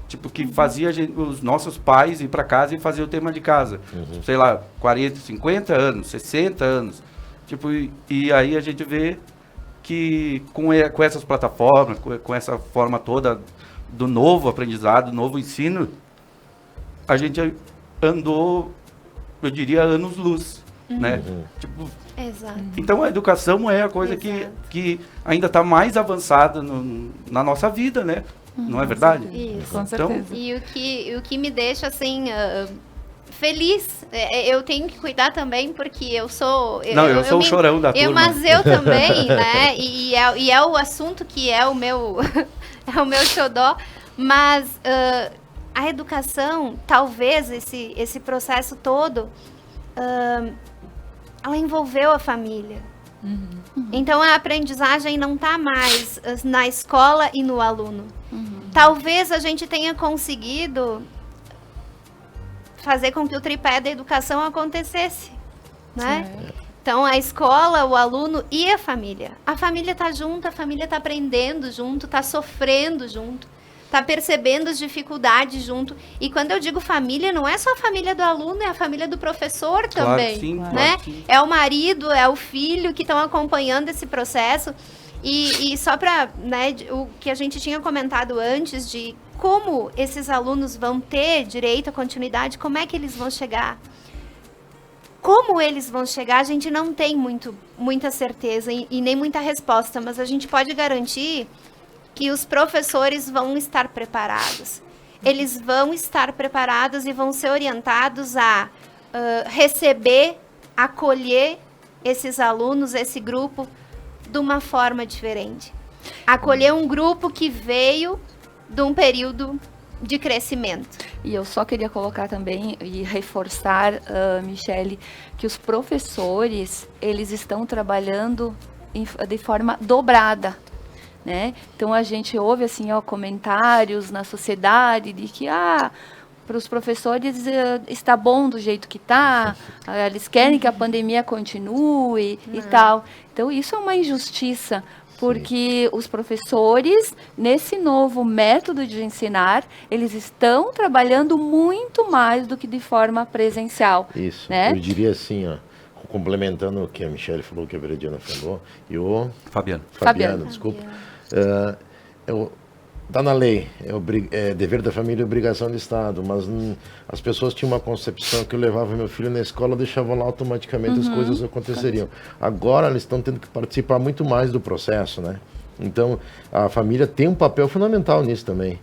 Tipo, que fazia os nossos pais ir para casa e fazer o tema de casa. Sei lá, 40, 50 anos, 60 anos. Tipo, e aí a gente vê que com essas plataformas, com essa forma toda do novo aprendizado, do novo ensino, a gente andou, eu diria, anos-luz, né? Tipo, Exato. Então a educação é a coisa que ainda está mais avançada na nossa vida, né? Não é verdade? Isso. Com certeza. E o que me deixa, assim, feliz, eu tenho que cuidar também, porque eu sou... Eu sou o chorão da turma. Mas eu também, né? E é o assunto que é o meu, é o meu xodó, mas a educação, talvez esse processo todo, ela envolveu a família. Então a aprendizagem não está mais na escola e no aluno. Talvez a gente tenha conseguido fazer com que o tripé da educação acontecesse, né? Então a escola, o aluno e a família. A família está junto, a família está aprendendo junto, está sofrendo junto, está percebendo as dificuldades junto. E quando eu digo família, não é só a família do aluno, é a família do professor também, sim, né? sim. É o marido, é o filho que estão acompanhando esse processo. E só para, né, o que a gente tinha comentado antes de como esses alunos vão ter direito à continuidade, como é que eles vão chegar? Como eles vão chegar, a gente não tem muita certeza e nem muita resposta, mas a gente pode garantir que os professores vão estar preparados. Eles vão estar preparados e vão ser orientados a receber, acolher esses alunos, esse grupo, de uma forma diferente. Acolher um grupo que veio de um período de crescimento. E eu só queria colocar também e reforçar, Michele, que os professores, eles estão trabalhando de forma dobrada, né? Então a gente ouve assim, comentários na sociedade de que para os professores está bom do jeito que está, eles querem que a pandemia continue e tal. Então isso é uma injustiça, porque os professores, nesse novo método de ensinar, eles estão trabalhando muito mais do que de forma presencial. Isso, né? Eu diria assim, complementando o que a Michele falou, que a Veridiana falou, e o Fabiano, desculpa. Está na lei, é dever da família e obrigação do Estado, mas as pessoas tinham uma concepção que eu levava meu filho na escola, deixava lá automaticamente as coisas aconteceriam. Agora eles estão tendo que participar muito mais do processo, né? Então a família tem um papel fundamental nisso também.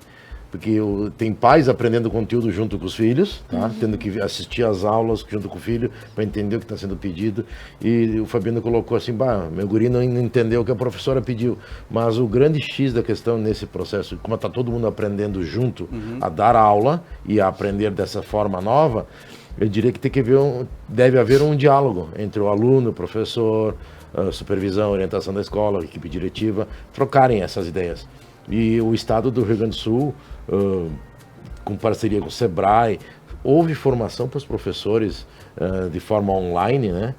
Porque tem pais aprendendo conteúdo junto com os filhos, tá? Tendo que assistir às aulas junto com o filho para entender o que está sendo pedido. E o Fabiano colocou assim, meu guri não entendeu o que a professora pediu. Mas o grande X da questão nesse processo, como está todo mundo aprendendo junto a dar aula e a aprender dessa forma nova, eu diria que deve haver um diálogo entre o aluno, o professor, a supervisão, orientação da escola, a equipe diretiva, trocarem essas ideias. E o Estado do Rio Grande do Sul, com parceria com o Sebrae, houve formação para os professores de forma online, né?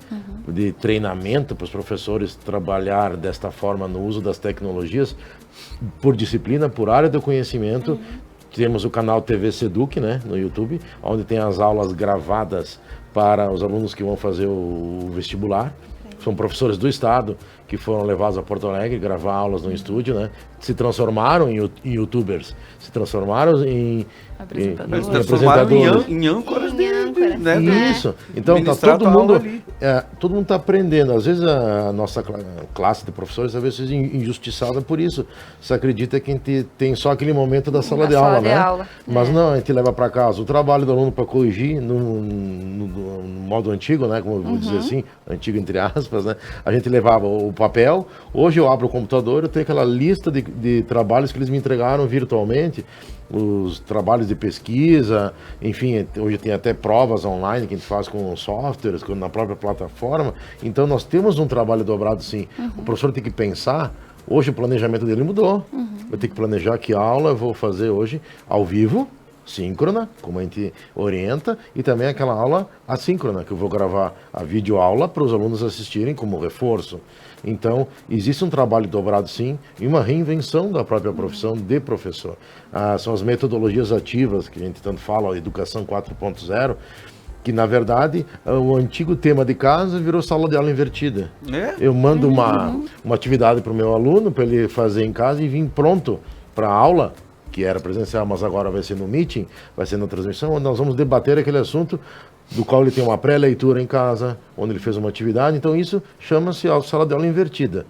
De treinamento para os professores trabalhar desta forma no uso das tecnologias, por disciplina, por área do conhecimento. Temos o canal TV Seduc, né, no YouTube, onde tem as aulas gravadas para os alunos que vão fazer o vestibular. São professores do Estado que foram levados a Porto Alegre gravar aulas no estúdio, né? Se transformaram em youtubers, se transformaram em apresentadores. Em âncoras, né? Isso. Então tá todo mundo está aprendendo. Às vezes a nossa classe de professores às vezes é injustiçada por isso. Se acredita que a gente tem só aquele momento da sala de aula, né? Mas não, a gente leva para casa o trabalho do aluno para corrigir no modo antigo, né? Como eu vou dizer assim, antigo entre aspas, né? A gente levava o papel. Hoje eu abro o computador, eu tenho aquela lista de trabalhos que eles me entregaram virtualmente, os trabalhos de pesquisa, enfim, hoje tem até provas online que a gente faz com softwares, na própria plataforma. Então nós temos um trabalho dobrado, sim. O professor tem que pensar. Hoje o planejamento dele mudou. Eu tenho que planejar que aula eu vou fazer hoje ao vivo, síncrona, como a gente orienta, e também aquela aula assíncrona, que eu vou gravar a videoaula para os alunos assistirem como reforço. Então, existe um trabalho dobrado, sim, e uma reinvenção da própria profissão de professor. São as metodologias ativas, que a gente tanto fala, a Educação 4.0, que, na verdade, o antigo tema de casa virou sala de aula invertida. Eu mando uma atividade para o meu aluno, para ele fazer em casa e vir pronto para a aula, que era presencial, mas agora vai ser no meeting, vai ser na transmissão, onde nós vamos debater aquele assunto do qual ele tem uma pré-leitura em casa, onde ele fez uma atividade. Então isso chama-se sala de aula invertida.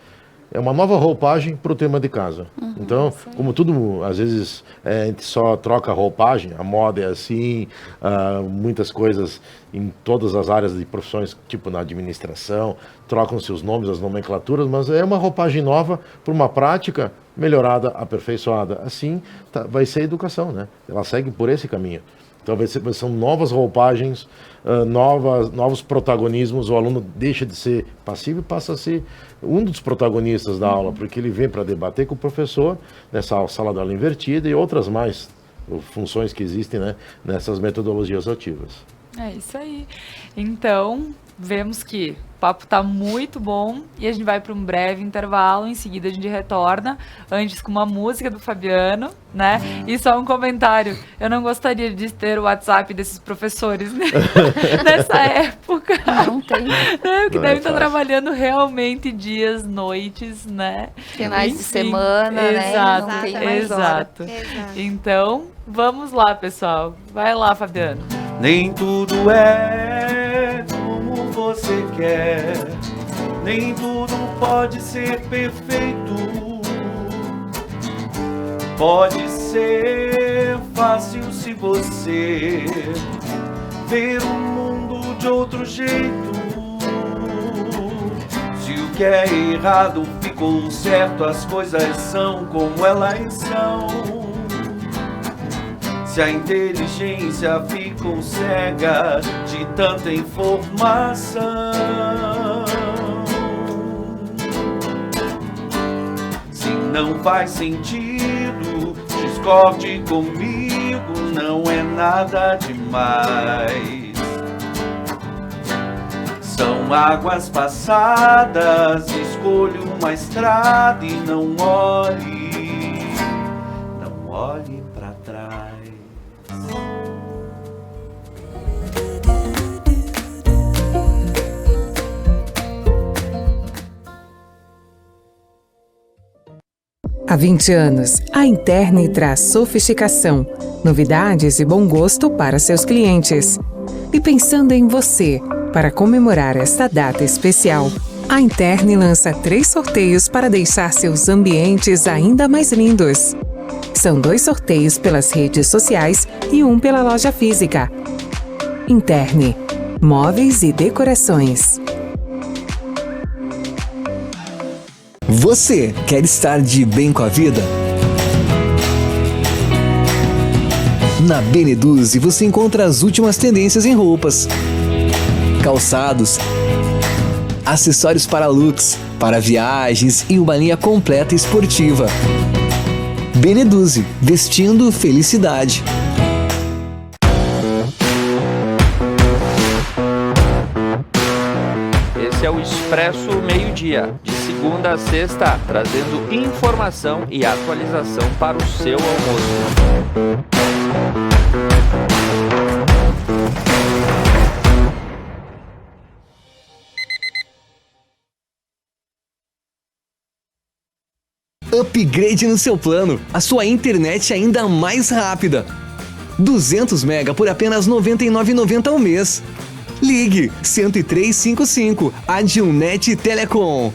É uma nova roupagem para o tema de casa. Então, como tudo, às vezes, a gente só troca a roupagem, a moda é assim, muitas coisas em todas as áreas de profissões, tipo na administração, trocam-se os nomes, as nomenclaturas, mas é uma roupagem nova para uma prática melhorada, aperfeiçoada. Assim vai ser a educação, né? Ela segue por esse caminho. Então são novas roupagens, novos protagonismos. O aluno deixa de ser passivo e passa a ser um dos protagonistas da aula, porque ele vem para debater com o professor nessa sala de aula invertida e outras mais funções que existem, né, nessas metodologias ativas. É isso aí. Então, vemos que o papo tá muito bom e a gente vai para um breve intervalo, em seguida a gente retorna, antes com uma música do Fabiano, né? E só um comentário, eu não gostaria de ter o WhatsApp desses professores, né? Nessa época. Não tem. Né? Que devem estar trabalhando realmente dias, noites, né? Finais de semana, né? Não tem mais exato. Então, vamos lá, pessoal. Vai lá, Fabiano. Nem tudo é como você quer, nem tudo pode ser perfeito. Pode ser fácil se você ver o mundo de outro jeito. Se o que é errado ficou certo, as coisas são como elas são. Se a inteligência ficou cega de tanta informação. Se não faz sentido, discorde comigo, não é nada demais. São águas passadas, escolho uma estrada e não olhe pra trás. Há 20 anos, a Interni traz sofisticação, novidades e bom gosto para seus clientes. E pensando em você, para comemorar esta data especial, a Interni lança 3 sorteios para deixar seus ambientes ainda mais lindos. São 2 sorteios pelas redes sociais e 1 pela loja física. Interni, móveis e decorações. Você quer estar de bem com a vida? Na Beneduzzi você encontra as últimas tendências em roupas, calçados, acessórios para looks, para viagens e uma linha completa esportiva. Beneduzzi, vestindo felicidade. Esse é o Expresso Meio-Dia, de segunda a sexta, trazendo informação e atualização para o seu almoço. Upgrade no seu plano, a sua internet ainda mais rápida. 200 MB por apenas R$ 99,90 ao mês. Ligue 10355, Adilnet Telecom.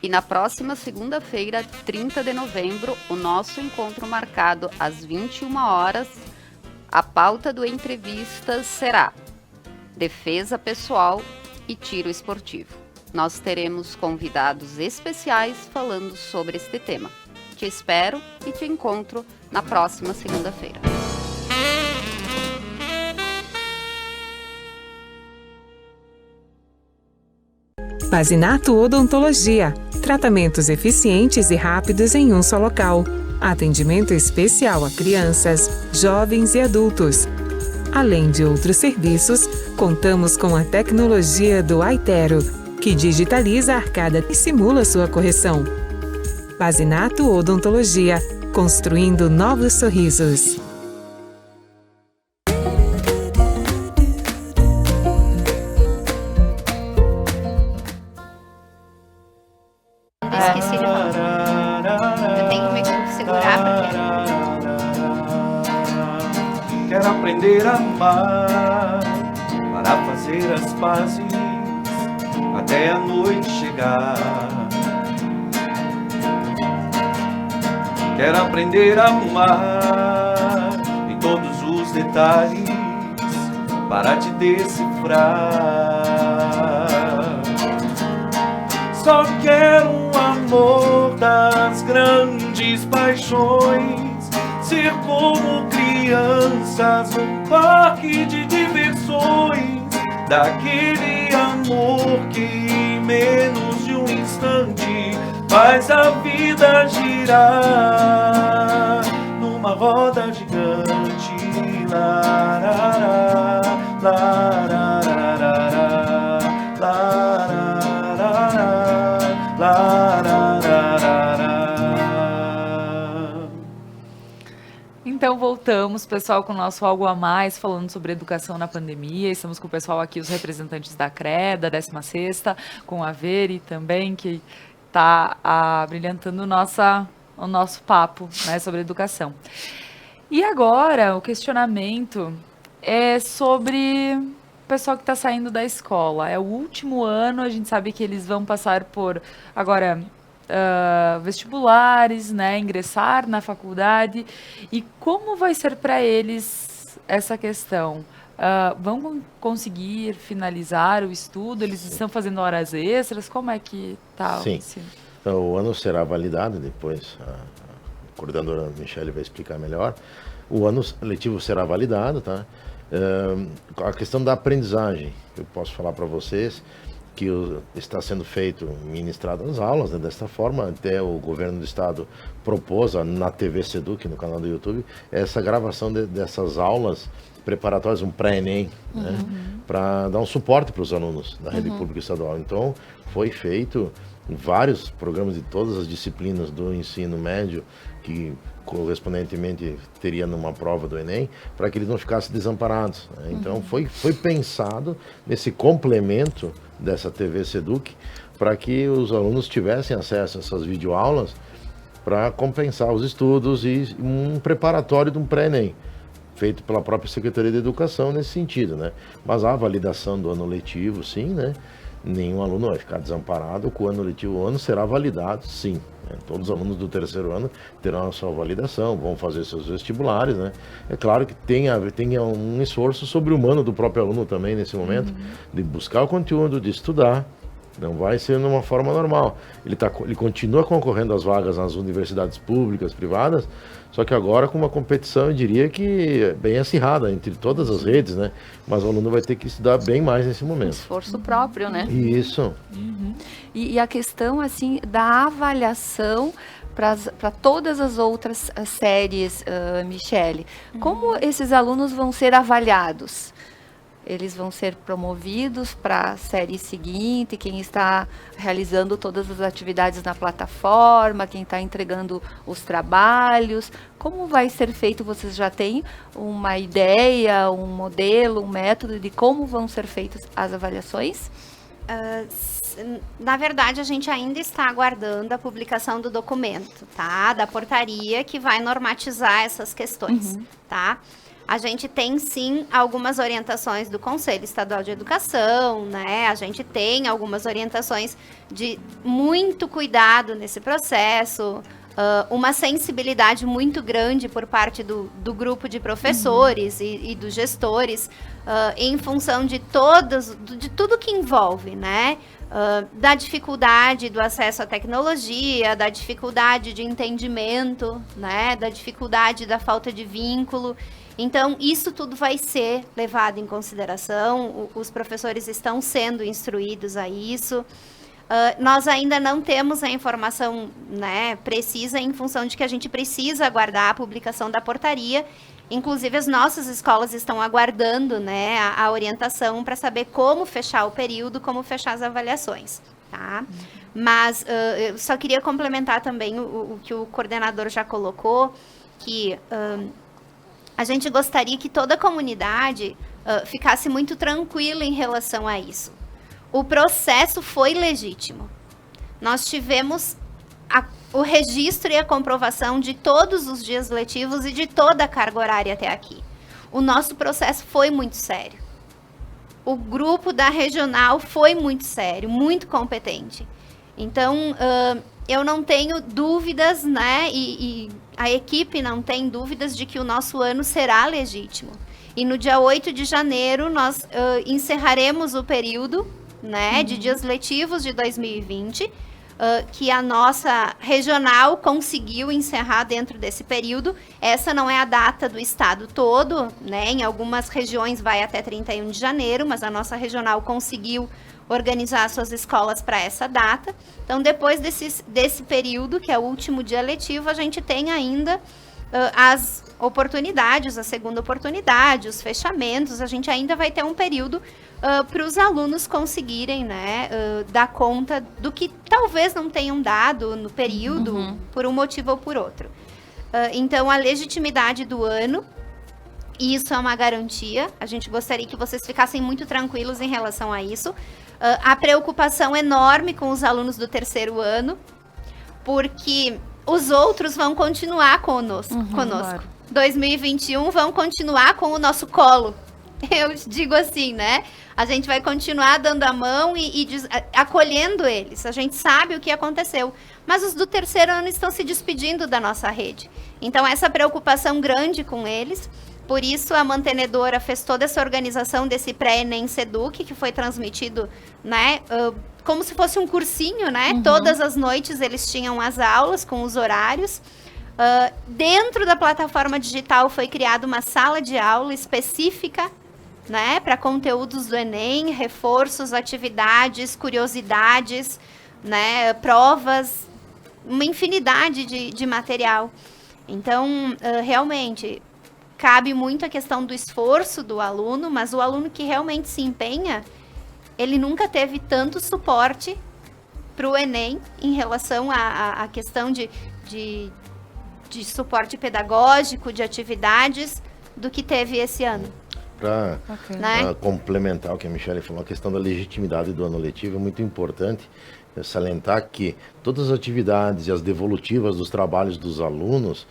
E na próxima segunda-feira, 30 de novembro, o nosso encontro marcado às 21 horas, a pauta do Entrevistas será Defesa Pessoal e Tiro Esportivo. Nós teremos convidados especiais falando sobre este tema. Te espero e te encontro na próxima segunda-feira. Pazinato Odontologia. Tratamentos eficientes e rápidos em um só local. Atendimento especial a crianças, jovens e adultos. Além de outros serviços, contamos com a tecnologia do Aitero, que digitaliza a arcada e simula sua correção. Pazinato Odontologia, construindo novos sorrisos. Esqueci de falar. Eu tenho que me segurar pra Quero aprender a amar, para fazer as pazes até a noite chegar. Quero aprender a amar em todos os detalhes para te decifrar. Só quero um amor das grandes paixões, ser como crianças num parque de diversões, daquele amor que em menos de um instante faz a vida girar numa roda gigante. Larará, larará, larará, larará. Então voltamos, pessoal, com o nosso Algo a Mais, falando sobre educação na pandemia. Estamos com o pessoal aqui, os representantes da CRE, da 16ª, com a Veri também, que está brilhantando o nosso papo, né, sobre educação. E agora, o questionamento é sobre o pessoal que está saindo da escola. É o último ano, a gente sabe que eles vão passar por, agora, vestibulares, né, ingressar na faculdade. E como vai ser para eles essa questão? Vão conseguir finalizar o estudo? Eles estão fazendo horas extras? Como é que está o ensino? Então, o ano será validado, depois a coordenadora Michele vai explicar melhor. O ano letivo será validado, tá? A questão da aprendizagem, eu posso falar para vocês que está sendo ministrado as aulas, né, desta forma. Até o governo do estado propôs na TV Seduc, no canal do YouTube, essa gravação dessas aulas preparatórias, um pré-ENEM, né, para dar um suporte para os alunos da rede pública estadual. Então, foi feito vários programas de todas as disciplinas do ensino médio, que correspondentemente teria numa prova do Enem, para que eles não ficassem desamparados, né? Então, foi pensado nesse complemento dessa TV Seduc, para que os alunos tivessem acesso a essas videoaulas para compensar os estudos e um preparatório de um pré-ENEM, feito pela própria Secretaria de Educação nesse sentido, né? Mas a validação do ano letivo, sim, né? Nenhum aluno vai ficar desamparado com o ano letivo. O ano será validado, sim, né? Todos os alunos do terceiro ano terão a sua validação, vão fazer seus vestibulares, né? É claro que tem um esforço sobre-humano do próprio aluno também nesse momento, de buscar o conteúdo, de estudar. Não vai ser de uma forma normal. Ele continua concorrendo às vagas nas universidades públicas, privadas, só que agora com uma competição, eu diria que bem acirrada entre todas as redes, né? Mas o aluno vai ter que estudar bem mais nesse momento. Esforço próprio, né? Isso. E a questão, assim, da avaliação para todas as outras séries, Michele. Como esses alunos vão ser avaliados? Eles vão ser promovidos para a série seguinte, quem está realizando todas as atividades na plataforma, quem está entregando os trabalhos. Como vai ser feito? Vocês já têm uma ideia, um modelo, um método de como vão ser feitas as avaliações? Na verdade, a gente ainda está aguardando a publicação do documento, tá? Da portaria que vai normatizar essas questões, tá? A gente tem, sim, algumas orientações do Conselho Estadual de Educação, né? A gente tem algumas orientações de muito cuidado nesse processo, uma sensibilidade muito grande por parte do grupo de professores e dos gestores, em função de tudo que envolve, né? Da dificuldade do acesso à tecnologia, da dificuldade de entendimento, né? Da dificuldade da falta de vínculo. Então, isso tudo vai ser levado em consideração, os professores estão sendo instruídos a isso. Nós ainda não temos a informação, né, precisa, em função de que a gente precisa aguardar a publicação da portaria. Inclusive, as nossas escolas estão aguardando, né, a orientação para saber como fechar o período, como fechar as avaliações, tá? Mas eu só queria complementar também o que o coordenador já colocou, que a gente gostaria que toda a comunidade ficasse muito tranquila em relação a isso. O processo foi legítimo. Nós tivemos o registro e a comprovação de todos os dias letivos e de toda a carga horária até aqui. O nosso processo foi muito sério. O grupo da regional foi muito sério, muito competente. Então, eu não tenho dúvidas, né, e a equipe não tem dúvidas de que o nosso ano será legítimo. E no dia 8 de janeiro, nós encerraremos o período, né, de dias letivos de 2020, que a nossa regional conseguiu encerrar dentro desse período. Essa não é a data do estado todo, né, em algumas regiões vai até 31 de janeiro, mas a nossa regional conseguiu organizar suas escolas para essa data. Então, depois desse período, que é o último dia letivo, a gente tem ainda as oportunidades, a segunda oportunidade, os fechamentos. A gente ainda vai ter um período para os alunos conseguirem, né, dar conta do que talvez não tenham dado no período, por um motivo ou por outro. Então, a legitimidade do ano, isso é uma garantia. A gente gostaria que vocês ficassem muito tranquilos em relação a isso. A preocupação enorme com os alunos do terceiro ano, porque os outros vão continuar conosco. Claro. 2021 vão continuar com o nosso colo, eu digo assim, né? A gente vai continuar dando a mão e acolhendo eles. A gente sabe o que aconteceu. Mas os do terceiro ano estão se despedindo da nossa rede. Então, essa preocupação grande com eles. Por isso, a mantenedora fez toda essa organização desse pré-ENEM SEDUC, que foi transmitido, né? Como se fosse um cursinho, né? Todas as noites eles tinham as aulas com os horários. Dentro da plataforma digital foi criada uma sala de aula específica, né, para conteúdos do Enem, reforços, atividades, curiosidades, né, provas, uma infinidade de material. Então, realmente, cabe muito a questão do esforço do aluno, mas o aluno que realmente se empenha, ele nunca teve tanto suporte para o Enem em relação à questão de suporte pedagógico, de atividades, do que teve esse ano. Para Né? complementar o que a Michele falou, a questão da legitimidade do ano letivo é muito importante salientar que todas as atividades e as devolutivas dos trabalhos dos alunos,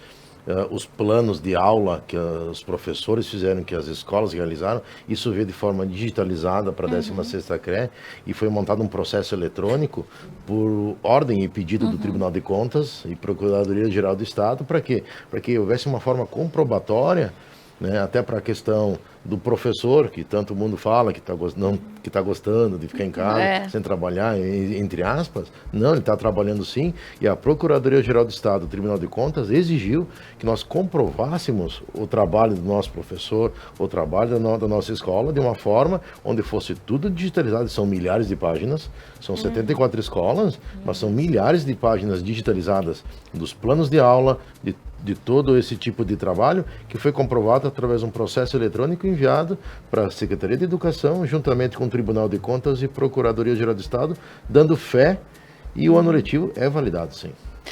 os planos de aula que os professores fizeram, que as escolas realizaram, isso veio de forma digitalizada para a 16ª CRE e foi montado um processo eletrônico por ordem e pedido do Tribunal de Contas e Procuradoria-Geral do Estado. Para quê? Para que houvesse uma forma comprobatória, né, até para a questão do professor, que tanto mundo fala que está gostando de ficar em casa, sem trabalhar, entre aspas. Não, ele está trabalhando sim, e a Procuradoria-Geral do Estado, o Tribunal de Contas, exigiu que nós comprovássemos o trabalho do nosso professor, o trabalho da nossa escola, de uma forma onde fosse tudo digitalizado. São milhares de páginas, são 74 escolas, mas são milhares de páginas digitalizadas dos planos de aula, de todo esse tipo de trabalho, que foi comprovado através de um processo eletrônico enviado para a Secretaria de Educação, juntamente com o Tribunal de Contas e Procuradoria-Geral do Estado, dando fé, e o ano letivo é validado, sim.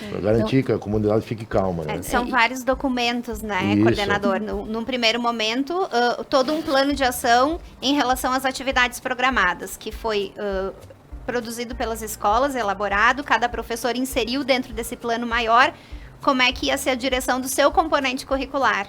Para garantir que a comunidade fique calma, né? São vários documentos, né, Isso. coordenador? Num primeiro momento, todo um plano de ação em relação às atividades programadas, que foi produzido pelas escolas, elaborado, cada professor inseriu dentro desse plano maior como é que ia ser a direção do seu componente curricular,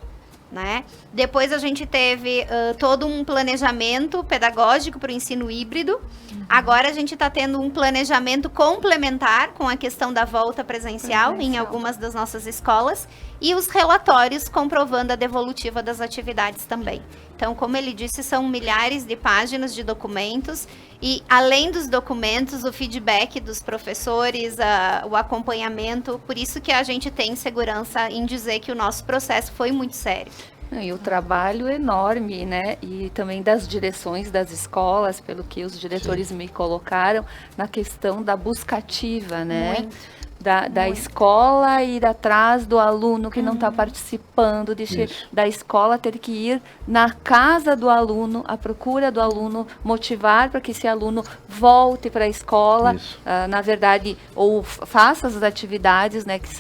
né? Depois a gente teve todo um planejamento pedagógico para o ensino híbrido. Agora a gente está tendo um planejamento complementar com a questão da volta presencial em algumas das nossas escolas e os relatórios comprovando a devolutiva das atividades também. Então, como ele disse, são milhares de páginas de documentos e, além dos documentos, o feedback dos professores, o acompanhamento. Por isso que a gente tem segurança em dizer que o nosso processo foi muito sério. E o trabalho enorme, né? E também das direções das escolas, pelo que os diretores me colocaram, na questão da busca ativa, né? Muito. Da escola ir atrás do aluno que não está participando, da escola ter que ir na casa do aluno, à procura do aluno, motivar para que esse aluno volte para a escola, na verdade, ou faça as atividades, né, que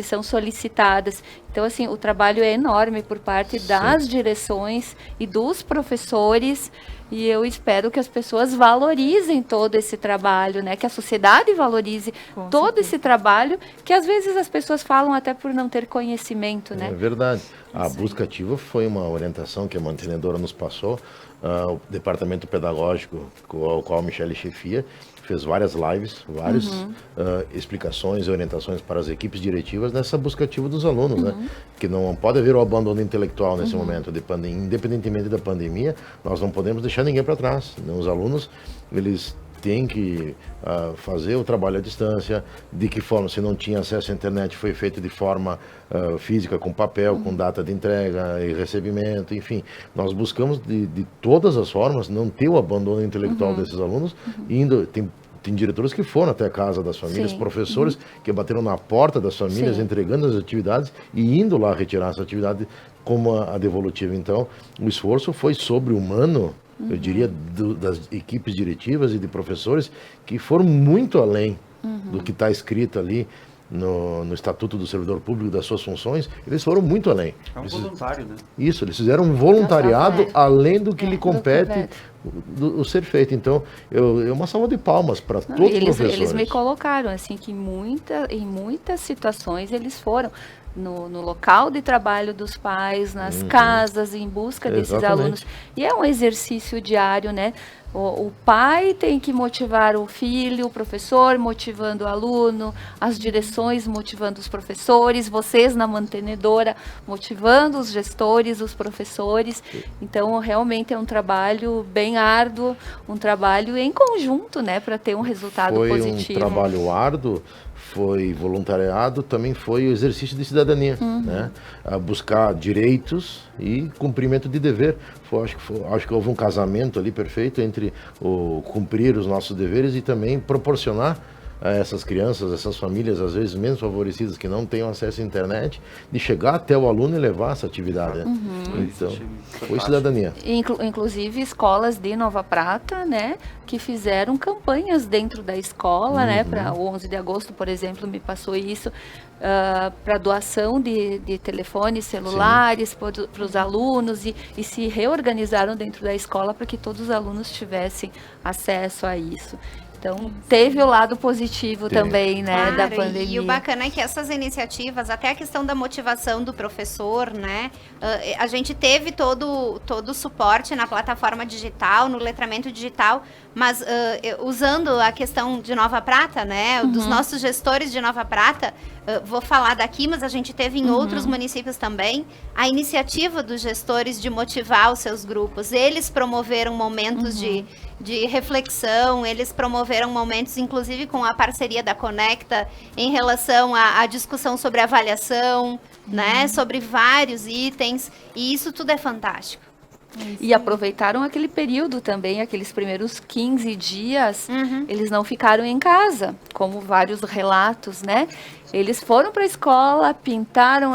são solicitadas. Então, assim, o trabalho é enorme por parte das direções e dos professores, e eu espero que as pessoas valorizem todo esse trabalho, né? Que a sociedade valorize todo esse trabalho, que às vezes as pessoas falam até por não ter conhecimento, né? É verdade. A busca ativa foi uma orientação que a mantenedora nos passou, o departamento pedagógico, ao qual a Michele chefia, fez várias lives, várias explicações e orientações para as equipes diretivas nessa busca ativa dos alunos, né? Que não pode haver o abandono intelectual nesse momento, independentemente da pandemia, nós não podemos deixar ninguém para trás, né? Os alunos, eles têm que fazer o trabalho à distância. De que forma? Se não tinha acesso à internet, foi feito de forma física, com papel, com data de entrega e recebimento, enfim. Nós buscamos de todas as formas não ter o abandono intelectual desses alunos, indo... Tem diretores que foram até a casa das famílias, professores que bateram na porta das famílias, entregando as atividades e indo lá retirar essa atividade como a devolutiva. Então, o esforço foi sobre-humano, eu diria, das equipes diretivas e de professores que foram muito além do que está escrito ali. no Estatuto do Servidor Público, das suas funções, eles foram muito além. É um voluntário, né? Isso, eles fizeram um voluntariado além do que lhe compete o ser feito. Então, uma salva de palmas para todos os professores. Eles me colocaram assim que em muitas situações eles foram no local de trabalho dos pais, nas casas, em busca desses alunos. E é um exercício diário, né? O pai tem que motivar o filho, o professor motivando o aluno, as direções motivando os professores, vocês na mantenedora motivando os gestores, os professores. Então, realmente é um trabalho bem árduo, um trabalho em conjunto, né, para ter um resultado positivo. Foi um trabalho árduo, foi voluntariado, também foi o exercício de cidadania, né? A buscar direitos e cumprimento de dever. Acho que houve um casamento ali perfeito entre o cumprir os nossos deveres e também proporcionar a essas crianças, essas famílias, às vezes menos favorecidas, que não têm acesso à internet, de chegar até o aluno e levar essa atividade. Né? Então, foi cidadania. Inclusive escolas de Nova Prata, né, que fizeram campanhas dentro da escola, né, para o 11 de agosto, por exemplo, me passou isso, para doação de telefones celulares para os alunos e se reorganizaram dentro da escola para que todos os alunos tivessem acesso a isso. Então, teve o lado positivo também, né, da pandemia. E o bacana é que essas iniciativas, até a questão da motivação do professor, né, a gente teve todo o suporte na plataforma digital, no letramento digital, mas usando a questão de Nova Prata, né, dos nossos gestores de Nova Prata, vou falar daqui, mas a gente teve em outros municípios também, a iniciativa dos gestores de motivar os seus grupos. Eles promoveram momentos de reflexão, eles promoveram momentos, inclusive com a parceria da Conecta, em relação à discussão sobre avaliação, né, sobre vários itens, e isso tudo é fantástico. E aproveitaram aquele período também, aqueles primeiros 15 dias, eles não ficaram em casa, como vários relatos, né? Eles foram para a escola, pintaram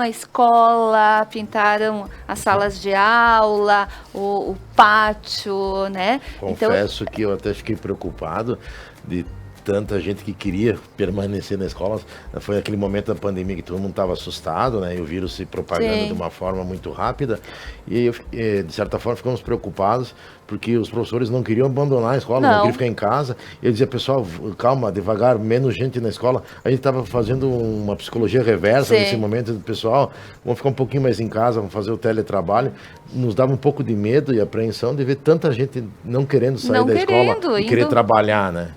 as salas de aula, o pátio, né? Confesso que eu até fiquei preocupado de tanta gente que queria permanecer na escola. Foi aquele momento da pandemia que todo mundo estava assustado, né? E o vírus se propagando de uma forma muito rápida. E, de certa forma, ficamos preocupados porque os professores não queriam abandonar a escola, não queriam ficar em casa. E eu dizia, pessoal, calma, devagar, menos gente na escola. A gente estava fazendo uma psicologia reversa nesse momento do pessoal. Vamos ficar um pouquinho mais em casa, vamos fazer o teletrabalho. Nos dava um pouco de medo e apreensão de ver tanta gente não querendo sair da escola e querer trabalhar, né?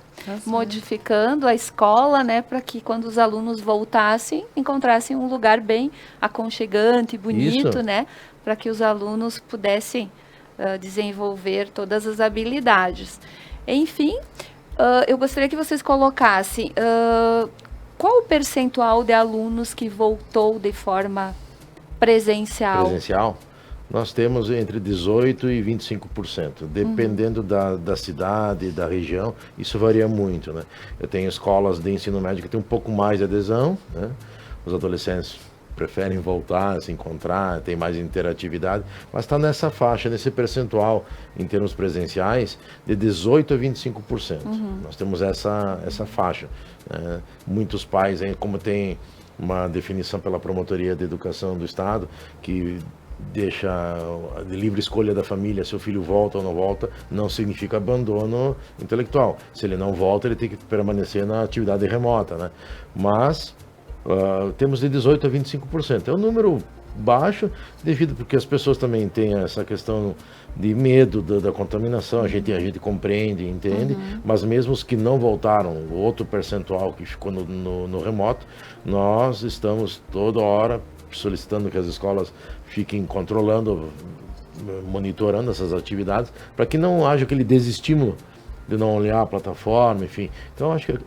Modificando a escola, né, para que quando os alunos voltassem, encontrassem um lugar bem aconchegante, bonito, né, para que os alunos pudessem desenvolver todas as habilidades. Enfim, eu gostaria que vocês colocassem qual o percentual de alunos que voltou de forma presencial? Presencial? Nós temos entre 18% e 25%, dependendo da cidade, da região, isso varia muito, né? Eu tenho escolas de ensino médio que tem um pouco mais de adesão, né? Os adolescentes preferem voltar, se encontrar, tem mais interatividade, mas está nessa faixa, nesse percentual, em termos presenciais, de 18% a 25%. Nós temos essa faixa. Né? Muitos pais, como tem uma definição pela Promotoria de Educação do Estado, que deixa de livre escolha da família, seu filho volta ou não volta, não significa abandono intelectual. Se ele não volta, ele tem que permanecer na atividade remota, né? Mas temos de 18% a 25%. É um número baixo, devido porque as pessoas também têm essa questão de medo da contaminação, a gente compreende, entende, mas mesmo os que não voltaram, o outro percentual que ficou no remoto, nós estamos toda hora solicitando que as escolas fiquem controlando, monitorando essas atividades, para que não haja aquele desestímulo de não olhar a plataforma, enfim. Então, acho que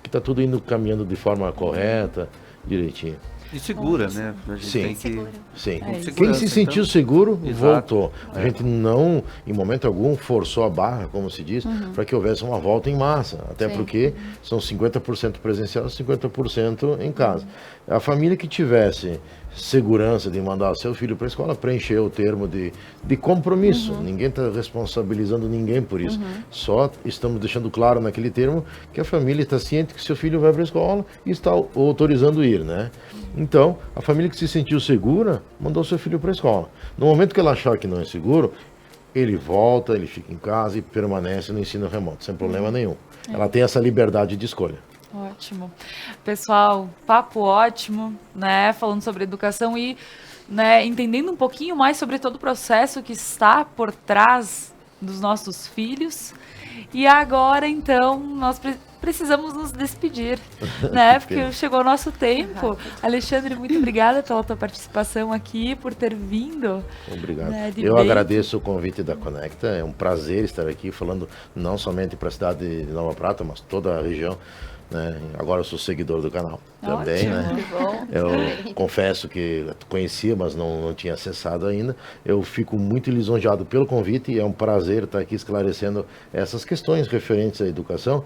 está tudo indo caminhando de forma correta, direitinho. E segura, né? A gente Sim. tem que... Segura. Sim. Com Quem segurança, se sentiu então. seguro, Exato. voltou. A gente não, em momento algum, forçou a barra, como se diz, para que houvesse uma volta em massa. Até Sim. porque são 50% presencial, 50% em casa. A família que tivesse segurança de mandar seu filho para a escola preencheu o termo de compromisso. Ninguém está responsabilizando ninguém por isso. Só estamos deixando claro naquele termo que a família está ciente que seu filho vai para a escola e está autorizando ir, né? Então, a família que se sentiu segura mandou seu filho para a escola. No momento que ela achar que não é seguro, ele volta, ele fica em casa e permanece no ensino remoto, sem problema nenhum. Ela tem essa liberdade de escolha. Ótimo. Pessoal, papo ótimo, né? Falando sobre educação e, né, entendendo um pouquinho mais sobre todo o processo que está por trás dos nossos filhos. E agora, então, nós precisamos nos despedir, né? Porque chegou o nosso tempo. Alexandre, muito obrigada pela tua participação aqui, por ter vindo. Obrigado. Né, Eu agradeço o convite da Conecta. É um prazer estar aqui falando não somente para a cidade de Nova Prata, mas toda a região. Né? Agora eu sou seguidor do canal também, Ótimo. né? Que bom. Eu confesso que conhecia, mas não tinha acessado ainda. Eu fico muito lisonjeado pelo convite e é um prazer estar aqui esclarecendo essas questões referentes à educação.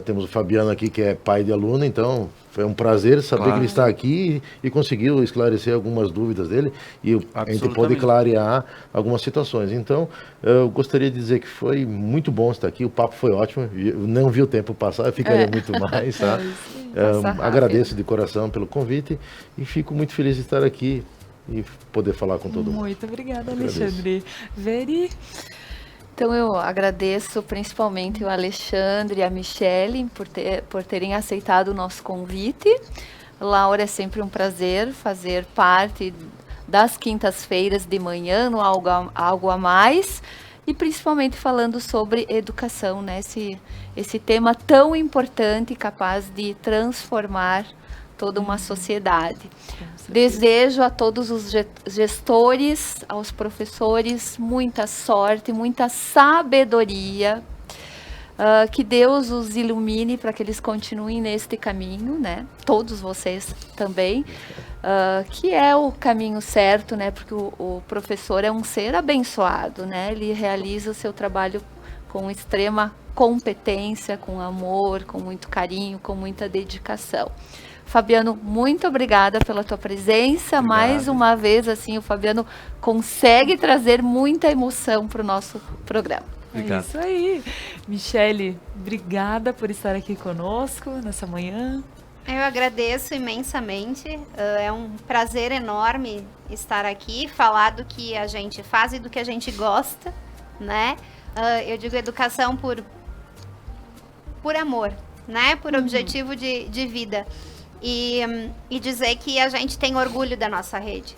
Temos o Fabiano aqui, que é pai de aluno, então foi um prazer saber que ele está aqui e conseguiu esclarecer algumas dúvidas dele e a gente pôde clarear algumas situações. Então, eu gostaria de dizer que foi muito bom estar aqui, o papo foi ótimo, eu não vi o tempo passar, eu ficaria muito mais, tá? Agradeço de coração pelo convite e fico muito feliz de estar aqui e poder falar com todo mundo. Muito obrigada, Alexandre. Veri? Então eu agradeço principalmente o Alexandre e a Michele por terem aceitado o nosso convite. Laura, é sempre um prazer fazer parte das quintas-feiras de manhã no Algo a Mais e principalmente falando sobre educação, né? Esse tema tão importante e capaz de transformar toda uma sociedade. Desejo a todos os gestores, aos professores, muita sorte, muita sabedoria, que Deus os ilumine para que eles continuem neste caminho, né? Todos vocês também, que é o caminho certo, né? Porque o professor é um ser abençoado, né? Ele realiza o seu trabalho com extrema competência, com amor, com muito carinho, com muita dedicação. Fabiano, muito obrigada pela tua presença. Obrigado. Mais uma vez, assim, o Fabiano consegue trazer muita emoção para o nosso programa. Obrigado. É isso aí. Michele, obrigada por estar aqui conosco nessa manhã. Eu agradeço imensamente, é um prazer enorme estar aqui, falar do que a gente faz e do que a gente gosta, né? Eu digo educação por amor, né? Por objetivo de vida. E dizer que a gente tem orgulho da nossa rede.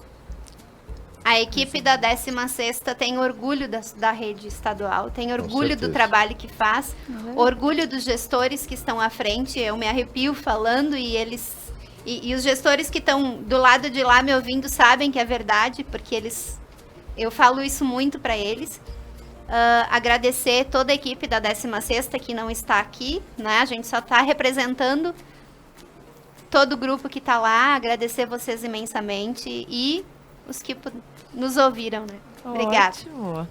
A equipe da 16ª tem orgulho da rede estadual, tem orgulho do trabalho que faz, orgulho dos gestores que estão à frente. Eu me arrepio falando e os gestores que estão do lado de lá me ouvindo sabem que é verdade, porque eu falo isso muito para eles. Agradecer toda a equipe da 16ª que não está aqui, né? A gente só está representando todo o grupo que está lá, agradecer vocês imensamente e os que nos ouviram, né? Obrigada. Ótimo.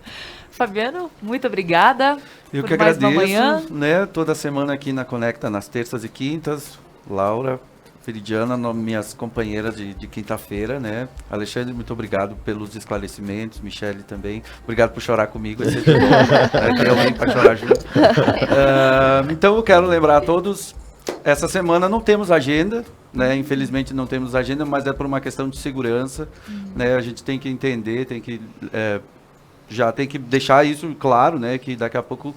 Fabiano, muito obrigada. Eu por que mais uma agradeço, manhã. né? Toda semana aqui na Conecta, nas terças e quintas. Laura, Feridiana, minhas companheiras de quinta-feira, né? Alexandre, muito obrigado pelos esclarecimentos. Michele também. Obrigado por chorar comigo. É sempre bom, né? Ter alguém para chorar junto. Então, eu quero lembrar a todos. Essa semana não temos agenda, né? Infelizmente não temos agenda, mas é por uma questão de segurança, né? A gente tem que entender, já tem que deixar isso claro, né? Que daqui a pouco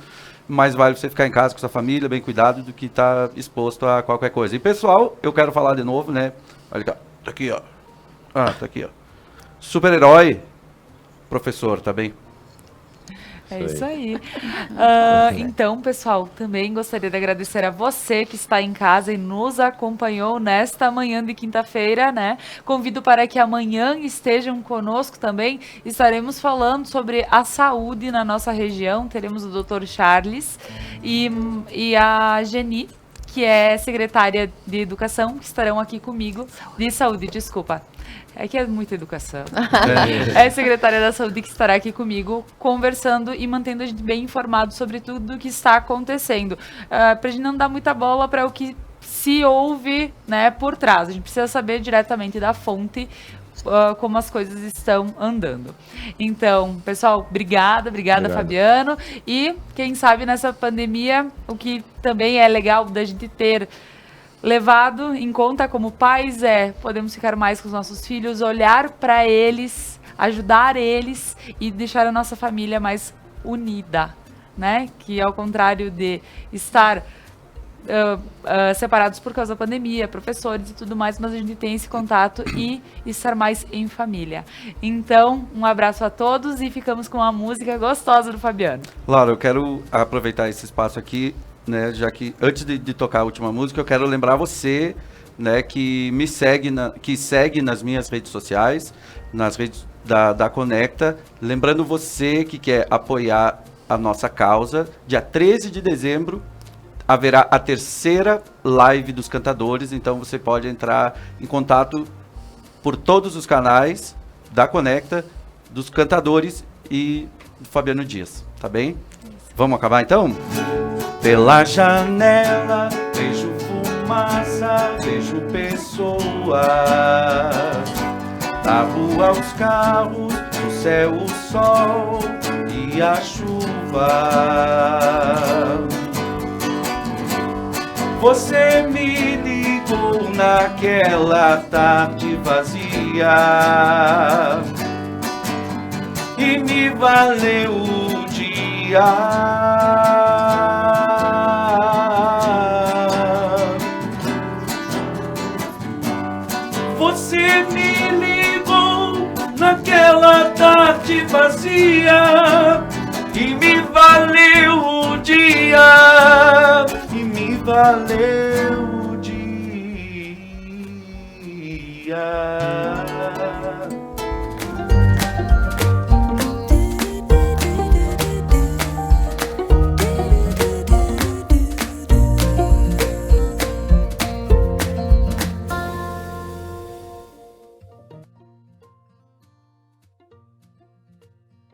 mais vale você ficar em casa com sua família, bem cuidado, do que estar exposto a qualquer coisa. E pessoal, eu quero falar de novo, né? Olha cá, tá aqui, ó. Tá aqui, ó. Super-herói, professor, tá bem? É isso aí. Então, pessoal, também gostaria de agradecer a você que está em casa e nos acompanhou nesta manhã de quinta-feira, né? Convido para que amanhã estejam conosco também. Estaremos falando sobre a saúde na nossa região. Teremos o Dr. Charles e a Geni, que é secretária de Educação, que estarão aqui comigo, de Saúde, desculpa. É que é muita educação. É a secretária da Saúde que estará aqui comigo, conversando e mantendo a gente bem informado sobre tudo o que está acontecendo. Para a gente não dar muita bola para o que se ouve, né, por trás. A gente precisa saber diretamente da fonte como as coisas estão andando. Então, pessoal, obrigada, Fabiano. E quem sabe nessa pandemia, o que também é legal da gente ter levado em conta como pais podemos ficar mais com os nossos filhos, olhar para eles, ajudar eles e deixar a nossa família mais unida, né? Que ao contrário de estar separados por causa da pandemia, professores e tudo mais, mas a gente tem esse contato e estar mais em família. Então, um abraço a todos e ficamos com uma música gostosa do Fabiano. Laura, eu quero aproveitar esse espaço aqui, né, já que antes de tocar a última música, eu quero lembrar você, né, que me segue, que segue nas minhas redes sociais, nas redes da Conecta, lembrando você que quer apoiar a nossa causa, dia 13 de dezembro, haverá a terceira live dos cantadores, então você pode entrar em contato por todos os canais da Conecta, dos cantadores e do Fabiano Dias, tá bem? Vamos acabar então? Pela janela vejo fumaça, vejo pessoas, na rua os carros, no céu o sol e a chuva. Você me ligou naquela tarde vazia e me valeu o dia. Você me ligou naquela tarde vazia e me valeu o dia. E me valeu